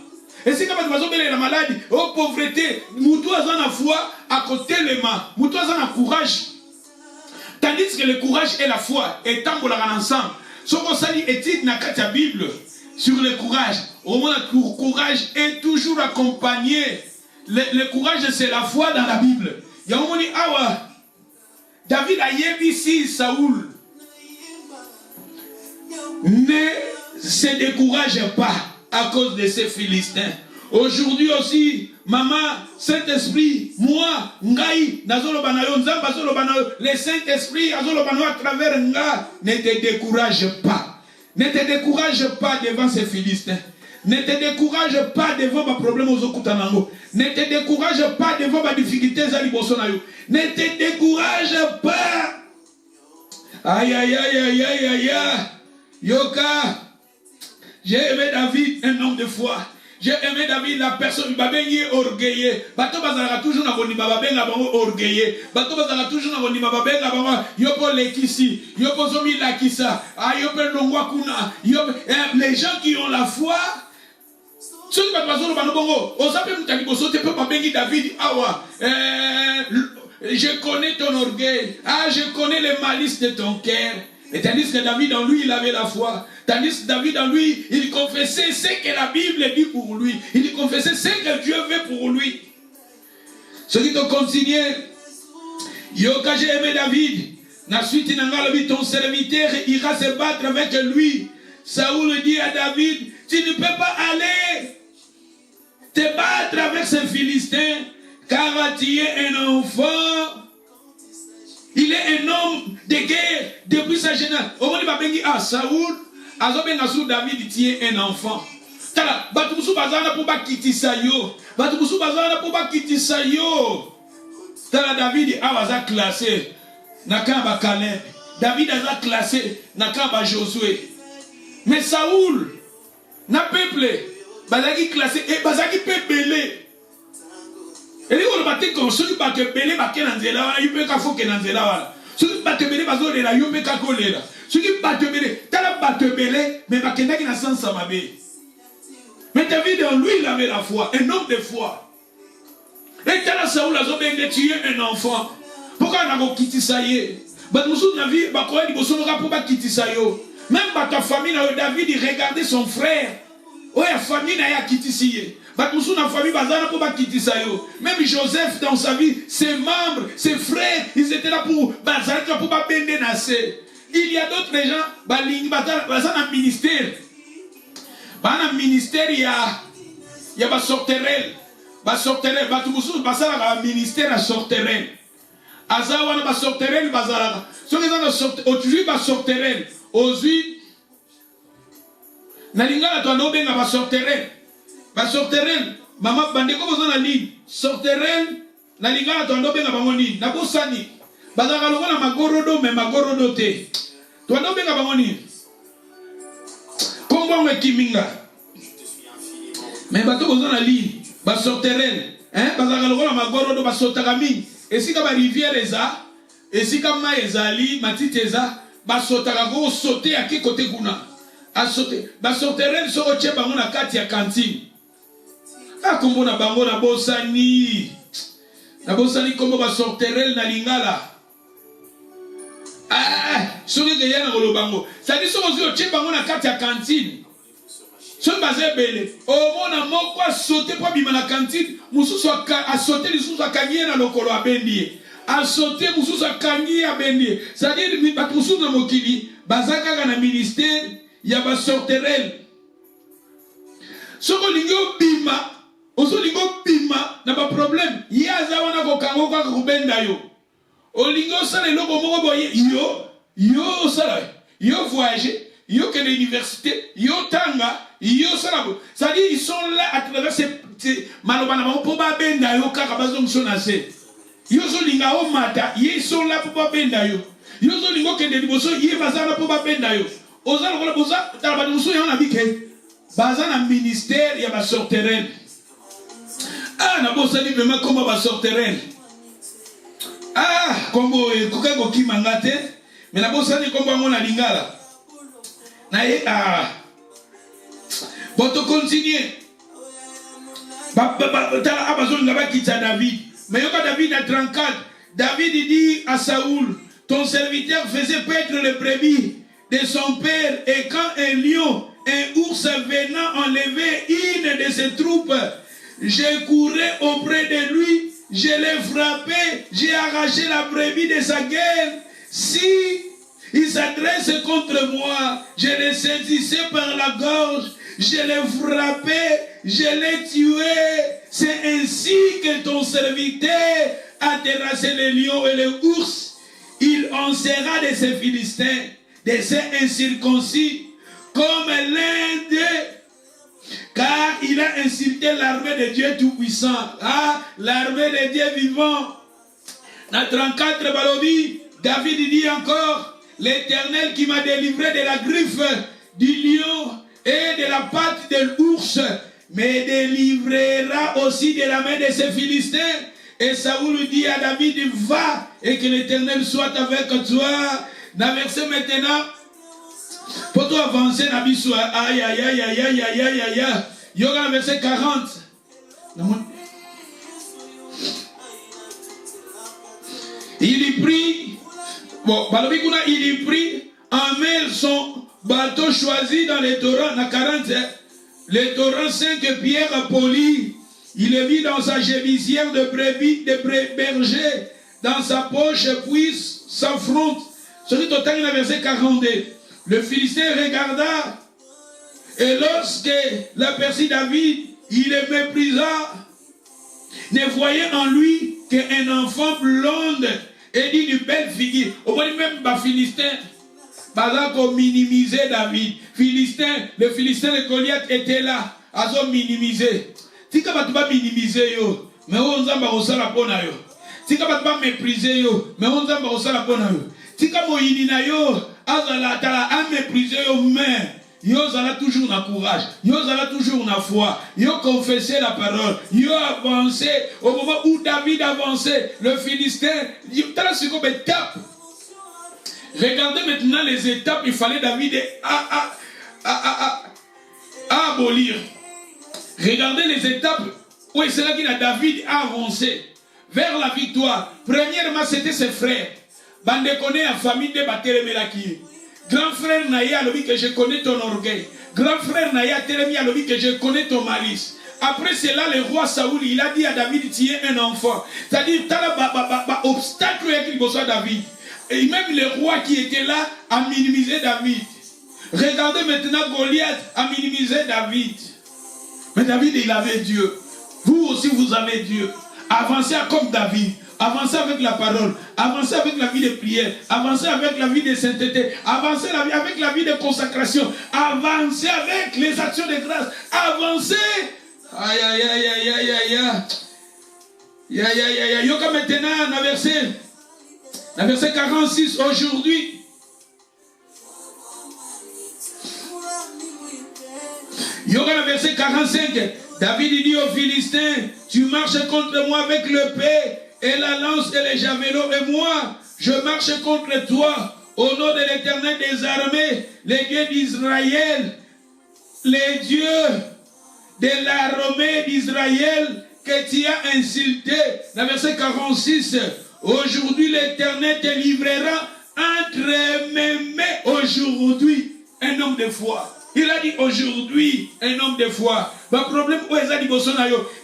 Speaker 1: Et si quand vous avez la maladie, oh pauvreté, nous tous avons la foi à côté les mains, nous tous avons le courage. Tandis que le courage et la foi étant ensemble. Ce qu'on s'est dit étude dans la Bible sur le courage. Au moins le courage est toujours accompagné. Le courage c'est la foi dans la Bible. Il y a un moment dit awa David a yébi ici Saoul. Ne se décourage pas à cause de ces Philistins. Aujourd'hui aussi, maman, Saint-Esprit, moi, Ngai, le Saint-Esprit, à travers Nga, ne te décourage pas. Ne te décourage pas devant ces Philistins. Ne te décourage pas devant ma problème aux okutanango. Ne te décourage pas devant ma difficulté zalibosonayo. Ne te décourage pas. Aïe aïe aïe aïe aïe aïe aïe. Yoka. J'ai aimé David, un homme de foi. J'ai aimé David, la personne, qui est orgueilleux. Bato bazara toujours na boni babenga bango orgueilleux. Bato bazara toujours na boni babenga bango yopo lekisi, yopo zomi lakisa, yopo longwa kuna, yopo les gens qui ont la foi. Ceux qui bato bazolo bango, osape mutali bosote pe babengi David awa. Je connais ton orgueil. Je connais les malices de ton cœur. Et tandis que David en lui, il avait la foi. Tandis que David en lui, il confessait ce que la Bible dit pour lui. Il confessait ce que Dieu veut pour lui. Ce qui te continue. Yoka, j'ai aimé David. La suite, ton serviteur ira se battre avec lui. Saoul dit à David, tu ne peux pas aller te battre avec ces Philistins, car tu es un enfant. Il est un homme de guerre depuis sa jeunesse. Au moment où il va Saoul, David, tu es un enfant. Tala, batumusu bazana pour bakitisa yo. Batumusu bazana pour bakitisa yo. Tala David a classé. Nakamba Caleb. David a classé. Nakamba Josué. Mais Saoul, na peuple, bazaki classé et bazaki peuplé. Et les gens qui ont ceux qui battent belé, ils peuvent pas foquer dans la. Ceux qui battent belé, ils peuvent pas coller là. Ceux qui battent belé, tu as battu belé, mais ils ne sont pas sans sababé. Mais David, en lui, il avait la foi, un homme de foi. Et tu as Saoul, tu es un enfant. Pourquoi on a quitté ça? Même ta famille, David, il regardait son frère. Oui, la famille n'a pas quitté ça. Même Joseph dans sa vie, ses membres, ses frères, ils étaient là pour il y a d'autres gens dans un ministère. Dans un ministère, il y a un sorterel. Un ministère à sorterel. Azawana ba sorterel bazala. So les gens aujourd'hui ba sorterel. Aujourd'hui na lingala to no benga ba sorterel. Ba sorterel mama bandeko bozana ni sorterel na lingala to no benga bango ni na bosani. Bazaka lokona magorodo me magorodo te. To no benga bango ni. Kombo ngwe kiminga. Mais bato bozana li ba sorterel. Bazaka lokona magorodo ba sotakami. Et si la rivière est là, et si la main est là, matite est là, bah sauter à quel côté kuna, à sauter, bah sauter sur le tchèque bango na kati ya cantine. Ah comme na bango na bosani comme bah sortir na lingala. Sur les gars na golo bango. Ça dit sur le tchèque bango na kati ya cantine. Sur basé belé. Au moins na moko a sauté pour bima na cantine. Mususu a sauté les sous a kanye na lokolo a bendi. A sauté mususu a kanye a bendi. Ça dit mi bat mususu na mokili. Bazaka na ministère ya ba sorterel. Soko lingo bima. Oso lingo bima na ba problème. Ya za wana ko kango kwa kubenda yo. O lingo sala loko moko boye yo sala. Yo voyager. Yo que l'université, yo tanga, yo salabo. Ça dit ils sont là à travers ces malobana pour ba benda yo kaka bazo msonase. Yo zo linga o mata, ils sont là pour ba benda yo. Yo zo lingo que de liboso yé bazana pour ba benda yo. Ozala kola boza talaba muso ya na bike. Bazana ministère ya ba sorterel. Na bosa ni vraiment comment ba sorterel. Kombo kokako kimangate, mais na bosa ni kombo ngona lingala. Bon, tu continues. David. Mais David à 34. David dit à Saoul, ton serviteur faisait paître les brebis de son père. Et quand un lion, un ours venant enlever une de ses troupes, je courais auprès de lui, je l'ai frappé, j'ai arraché la brebis de sa gueule. Si il s'adresse contre moi, je le saisissais par la gorge, je l'ai frappé, je l'ai tué. C'est ainsi que ton serviteur a terrassé les lions et les ours. Il en sera de ces Philistins, de ces incirconcis, comme l'un d'eux. car il a insulté l'armée de Dieu Tout-Puissant. Ah, l'armée de Dieu vivant. Dans 34, Balobi, David dit encore, l'Éternel qui m'a délivré de la griffe du lion et de la patte de l'ours, me délivrera aussi de la main de ces Philistins. Et Saoul dit à David, va, et que l'Éternel soit avec toi. Dans le verset maintenant, pour toi avancer, aïe, aïe, aïe, aïe, aïe, aïe, aïe, aïe, aïe. Il y aura le verset 40. Il y prit, bon, il y prit en main son bateau choisi dans les torrents, dans 40, les torrents 5 pierres polies. Il le mit dans sa gévisière de brebis, de berger, dans sa poche, puis s'affronte. Celui total, il a verset 42. Le Philistin regarda, et lorsque l'aperçut David, il le méprisa, ne voyait en lui qu'un enfant blonde et dit d'une belle figure. Au moins même, les Philistins, par exemple, minimiser David. Le Philistin de Goliath était là, à minimiser. Si tu vas minimiser, mais on va la pona yo. Si tu vas mépriser, mais on va la pona yo. Si tu vas mépriser, mais yo zala toujours na courage, yo zala toujours na foi, yo confesser la parole, yo avancer. Au moment où David avançait, le Philistin, c'est comme étape. Regardez maintenant les étapes, il fallait David abolir. Regardez les étapes où c'est là qu'il a David avancé vers la victoire. Premièrement, c'était ses frères. Bande connaît la famille de Batere Melaki. Grand frère Naya a dit que je connais ton orgueil. Grand frère Naya Télémi a dit que je connais ton malice. Après cela, le roi Saoul, il a dit à David, tu es un enfant. C'est-à-dire, tu as obstacle qu'il besoin David. Et même le roi qui était là a minimisé David. Regardez maintenant Goliath a minimisé David. Mais David, il avait Dieu. Vous aussi, vous avez Dieu. Avancez comme David. Avancez avec la parole. Avancez avec la vie de prière. Avancez avec la vie de sainteté. Avancez avec la vie de consacration. Avancez avec les actions de grâce. Avancez. Aïe, aïe, aïe, aïe, aïe, aïe, aïe. Aïe, aïe, aïe, aïe. Yoka maintenant, dans verset 46, aujourd'hui. Yoka dans verset 45. David dit aux Philistins, tu marches contre moi avec l'épée et la lance et les javelots, et moi, je marche contre toi au nom de l'Éternel des armées, les dieux d'Israël, les dieux de l'armée d'Israël que tu as insulté. Dans verset 46, aujourd'hui l'Éternel te livrera entre mes mains. Aujourd'hui, un homme de foi. Il a dit aujourd'hui, un homme de foi. Le problème,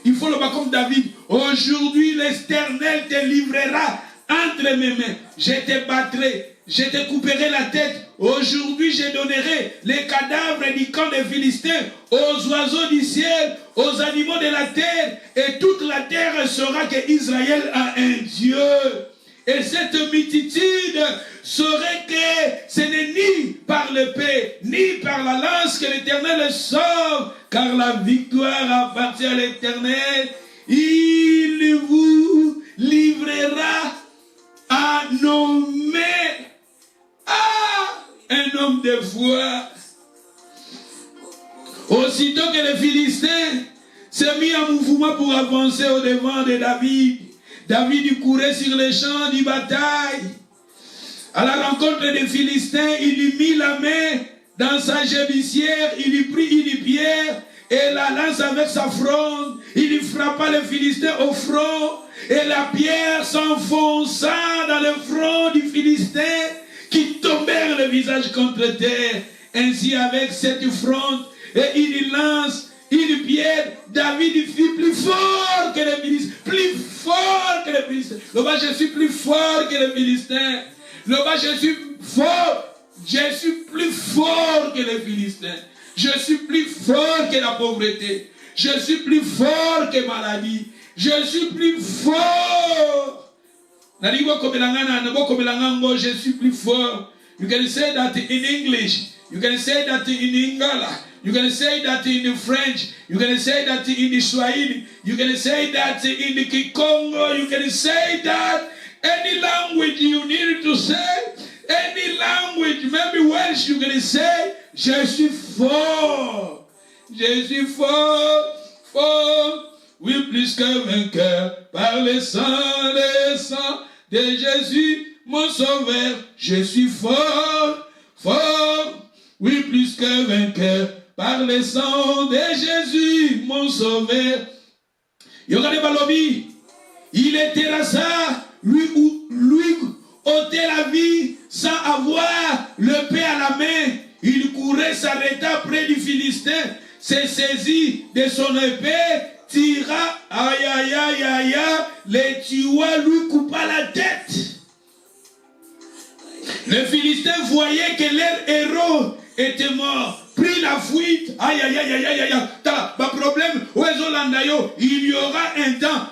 Speaker 1: il faut le faire comme David. Aujourd'hui, l'Éternel te livrera entre mes mains. Je te battrai, je te couperai la tête. Aujourd'hui, je donnerai les cadavres du camp des Philistins aux oiseaux du ciel, aux animaux de la terre. Et toute la terre saura que Israël a un Dieu. Et cette multitude saurait que ce n'est ni par l'épée, ni par la lance que l'Éternel sauve, car la victoire appartient à l'Éternel. Il vous livrera à nos mains. Ah, un homme de foi. Aussitôt que les Philistins s'est mis en mouvement pour avancer au devant de David, David courait sur les champs de bataille. À la rencontre des Philistins, il lui mit la main dans sa gévisière, il lui prit une pierre et la lance avec sa fronde. Il lui frappa les Philistins au front et la pierre s'enfonça dans le front du Philistin qui tombèrent le visage contre terre. Ainsi avec cette fronde et une lance, une pierre, David fut plus fort que les Philistins. Plus fort que les Philistins. Là-bas, je suis plus fort que les Philistins. Là-bas, je suis fort. Je suis plus fort que les Philistins. Je suis plus fort que la pauvreté. Je suis plus fort que maladie. Je suis plus fort. Je suis plus fort. You can say that in English. You can say that in Lingala. You can say that in the French. You can say that in the Swahili. You can say that in the Kikongo. You can say that any language you need to say. Any language, maybe Welsh, you can say, je suis fort. Je suis fort, fort. Oui, plus que vainqueur. Par le sang de Jésus, mon sauveur. Je suis fort, fort. Oui, plus que vainqueur. Par le sang de Jésus, mon sauveur. Yogade Balobi, il était là ça, lui ôtait la vie sans avoir le paix à la main. Il courait, s'arrêta près du Philistin, se saisit de son épée, tira, aïe aïe aïe aïe, les tua, lui coupa la tête. Les Philistins voyaient que leur héros était mort, prit la fuite. Aïe aïe aïe aïe aïe aïe. T'as pas problème. Il y aura un temps.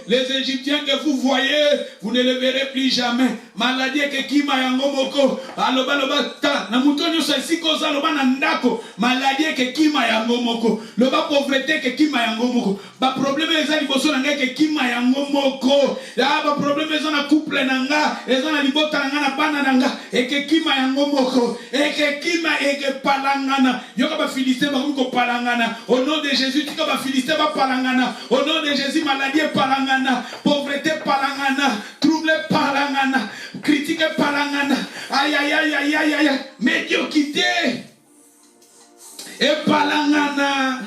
Speaker 1: Les Égyptiens que vous voyez, vous ne les verrez plus jamais. Maladie que kima yangomoko. Aloba loba ta na mutonyo sasi koza loba na ndako. Maladie que kima yangomoko. Loba pauvreté que kima yangomoko. Ba problème eza liboso na ngai que kima yangomoko. Ya ba problème eza na couple nanga, eza na libota nanga na bana nanga et que kima yangomoko. Et que kima et que palangana. Yoka ba Philistin ba ko palangana. Au nom de Jésus, tika ba Philistin ba palangana. Au nom de Jésus, maladie palangana, pauvreté palangana, trouble palangana, critique palangana, aïe aïe aïe aïe aïe aïe, médiocrité et palangana,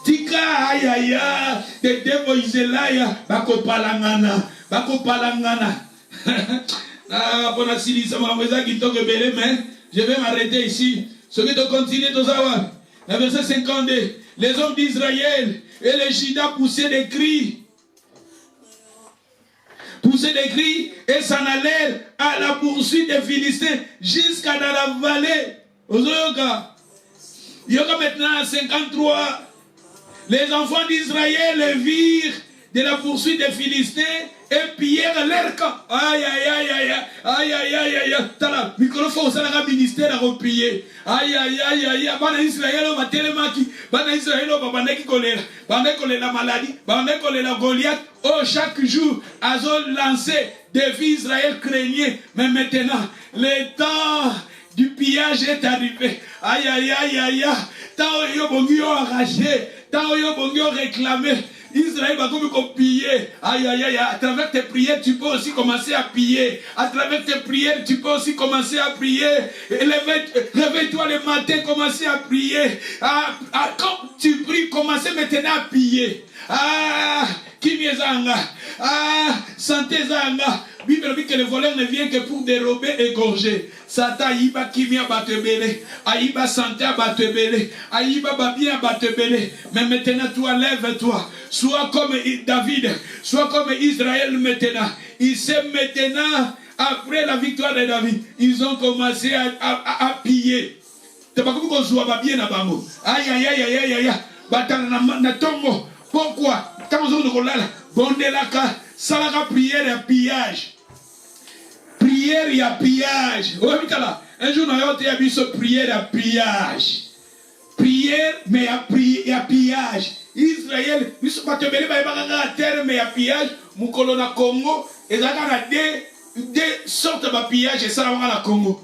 Speaker 1: tika aïe aïe aïe, the devil is a liar, bako palangana, bako palangana. Ah, pour la silisa, je vais m'arrêter ici. Ce qui te continue de savoir, le verset 52, les hommes d'Israël et les Judas poussaient des cris. Et s'en allèrent à la poursuite des Philistins jusqu'à dans la vallée. Yoga maintenant à 53. Les enfants d'Israël virent de la poursuite des Philistins et pillèrent leur camp. Aïe aïe aïe aïe aïe aïe aïe aïe. Tala microphone ça la ministère a repillé. Aïe aïe aïe aïe. Bana Israël on va telemaki. Bana Israël on va bandeki kolela. Bandeki kolela maladie. Bandeki kolela Goliath. Oh chaque jour Azol lancé des vies Israël craignait. Mais maintenant le temps du pillage est arrivé. Aïe aïe aïe aïe. Tant yo bongio arraché. Tant yo bongio réclamé. Israël va comme piller. Aïe aïe aïe. À travers tes prières, tu peux aussi commencer à piller. À travers tes prières, tu peux aussi commencer à prier. Réveille-toi le matin, commencer à prier. Quand tu pries, commencez maintenant à piller. Kimyezanga. Santé zanga. Bible dit que le voleur ne vient que pour dérober et égorger. Satan aïba kimia batebele, aïba santé batebele, aïba babien batebele. Mais maintenant toi lève-toi, sois comme David, sois comme Israël maintenant. Ils s'aiment maintenant après la victoire de David. Ils ont commencé à piller. C'est pas comme qu'on soit babien na bango. Aïe aïe aïe aïe aïe aïe. Batana na tongo. Pourquoi? Quand on dit bondelaka, salaka prière et pillage. Prière et pillage. Un jour, nous avons dit prière et pillage. Prière, mais il y a pillage. Israël, nous sommes pas te mêler, mais il y a pillage. Mon colonna Congo, et il y a deux sortes de pillage et ça, on a Congo.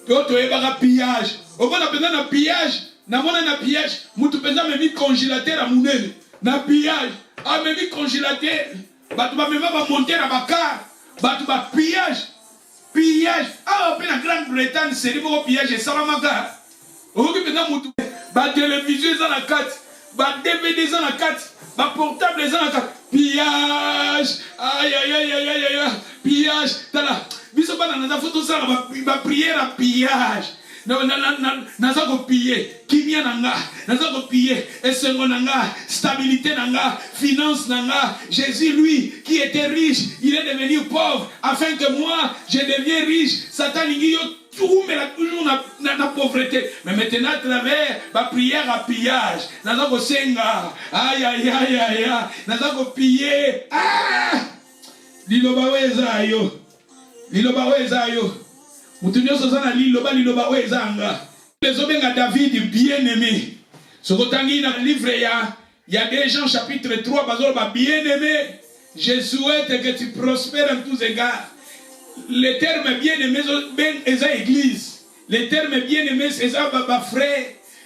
Speaker 1: D'autres, il y a pillage. On va besoin d'un pillage. Na pillage. Moutou besoin de mettre congélateur à mon nez. Na pillage. Ah, mais mettre congélateur. Bah, tu vas même pas monter à ma car. Bah, tu vas pillage. Pillage. Ah, on peut la Grande-Bretagne, c'est le pillage et Salamaka. On peut maintenant moutou. Bah, télévision dans la 4. Bah, DVD dans la 4. Bah, portable dans la 4. Pillage. Aïe, aïe, aïe, aïe, aïe, aïe. Pillage. T'as là. Biso pas dans la photo ça, bah, prière à pillage. Naza ko piller kimia nanga, naza ko piller esengo nanga, stabilité nanga, finance nanga. Jésus lui qui était riche, il est devenu pauvre afin que moi je devienne riche. Satan lingi yo tout mais toujours na pauvreté. Mais maintenant à travers ma prière à pillage, naza ko senga. Aïe aïe aïe aïe, naza ko piller. Liloba weza yo. Liloba weza yo. Mutunyo sozana liloba wezanga. Les hommes à David bien-aimé. Ce que dans le livre, il y a des gens, chapitre 3, bien-aimé. Je souhaite que tu prospères en tous égards. Les termes bien-aimés, c'est l'église. Les termes bien-aimés, c'est ça, frère.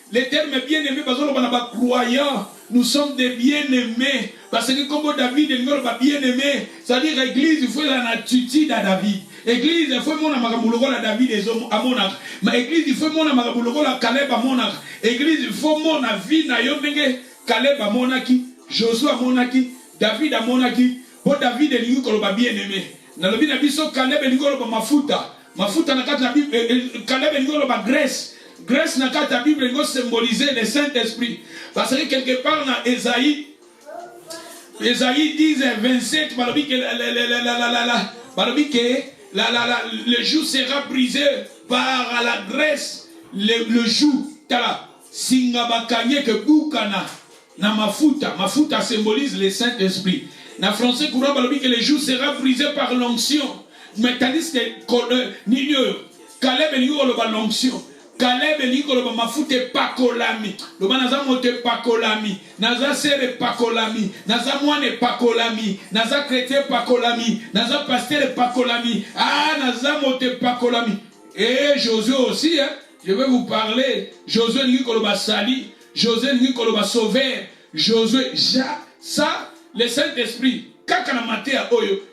Speaker 1: Les termes bien-aimés, c'est croyants. Nous sommes des bien-aimés. Parce que comme David est bien-aimé, c'est-à-dire l'église, il faut la attitude à David. Église, il faut mon amagabulogo la David et à Monac. Mais église, il faut mon amagabulogo la Caleb à Monac. Église, il faut mon avis na yobenge Caleb à Monaki, Josué à Monaki, David à Monaki. Pour David et Ligu koloba bien-aimé. Na lobi na biso Caleb et Ligu koloba mafuta. Mafuta na kata la Bible, Caleb et Ligu koloba Grèce. Grèce na kata la Bible Ligu symboliser le Saint-Esprit. Parce que quelque part dans Ésaïe 10 27, balobi que le joug sera brisé par la graisse. Le joug, tala, singabakanye que bukana, na mafuta. Mafuta symbolise le Saint-Esprit. Na français courant, balobi que le joug sera brisé par l'onction. Mais tandis que Caleb et l'onction. Caleb et Nicolas mafuta pakolami. Le banaza mote pakolami. Naza sere pakolami. Naza moine pakolami. Naza chrétien pakolami. Naza pasteur pakolami. Ah, naza mote pakolami. Et Josué aussi, hein. Je vais vous parler. Josué Nicolas sali. Josué Nicolas sauveur. Josué, ça, le Saint-Esprit.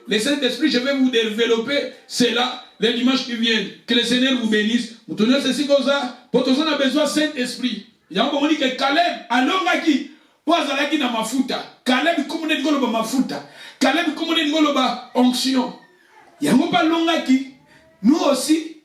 Speaker 1: Le Saint-Esprit, je vais vous développer cela les dimanches qui viennent. Que le Seigneur vous bénisse. Vous tenez ceci comme ça. Pour tout ça, on a besoin de Saint-Esprit. Il y a un moment que Caleb, alongaki, poazalaki na mafuta. Caleb, comme on dit, il mafuta. Caleb, comme on dit, il onction. Il y a un moment longaki. Nous aussi,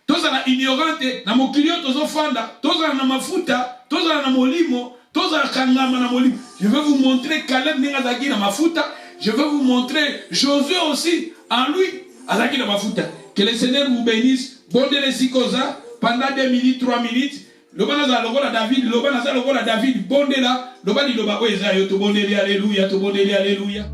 Speaker 1: tous à la ignorante, na mokilio, tous au fanda, tous à la mafuta, tous à la molimo, tous à la kangama na molimo. Je vais vous montrer Caleb n'engazaki na mafuta. Je vais vous montrer Josué aussi, en lui, Azaki na mafuta. Que le Seigneur vous bénisse. Bondez les sikoza pendant 2 minutes, 3 minutes. Lobanaza logola David, Lobanaza logola David, bondez là. Lobani loba oeza yo to bondez alléluia, to bondez alléluia.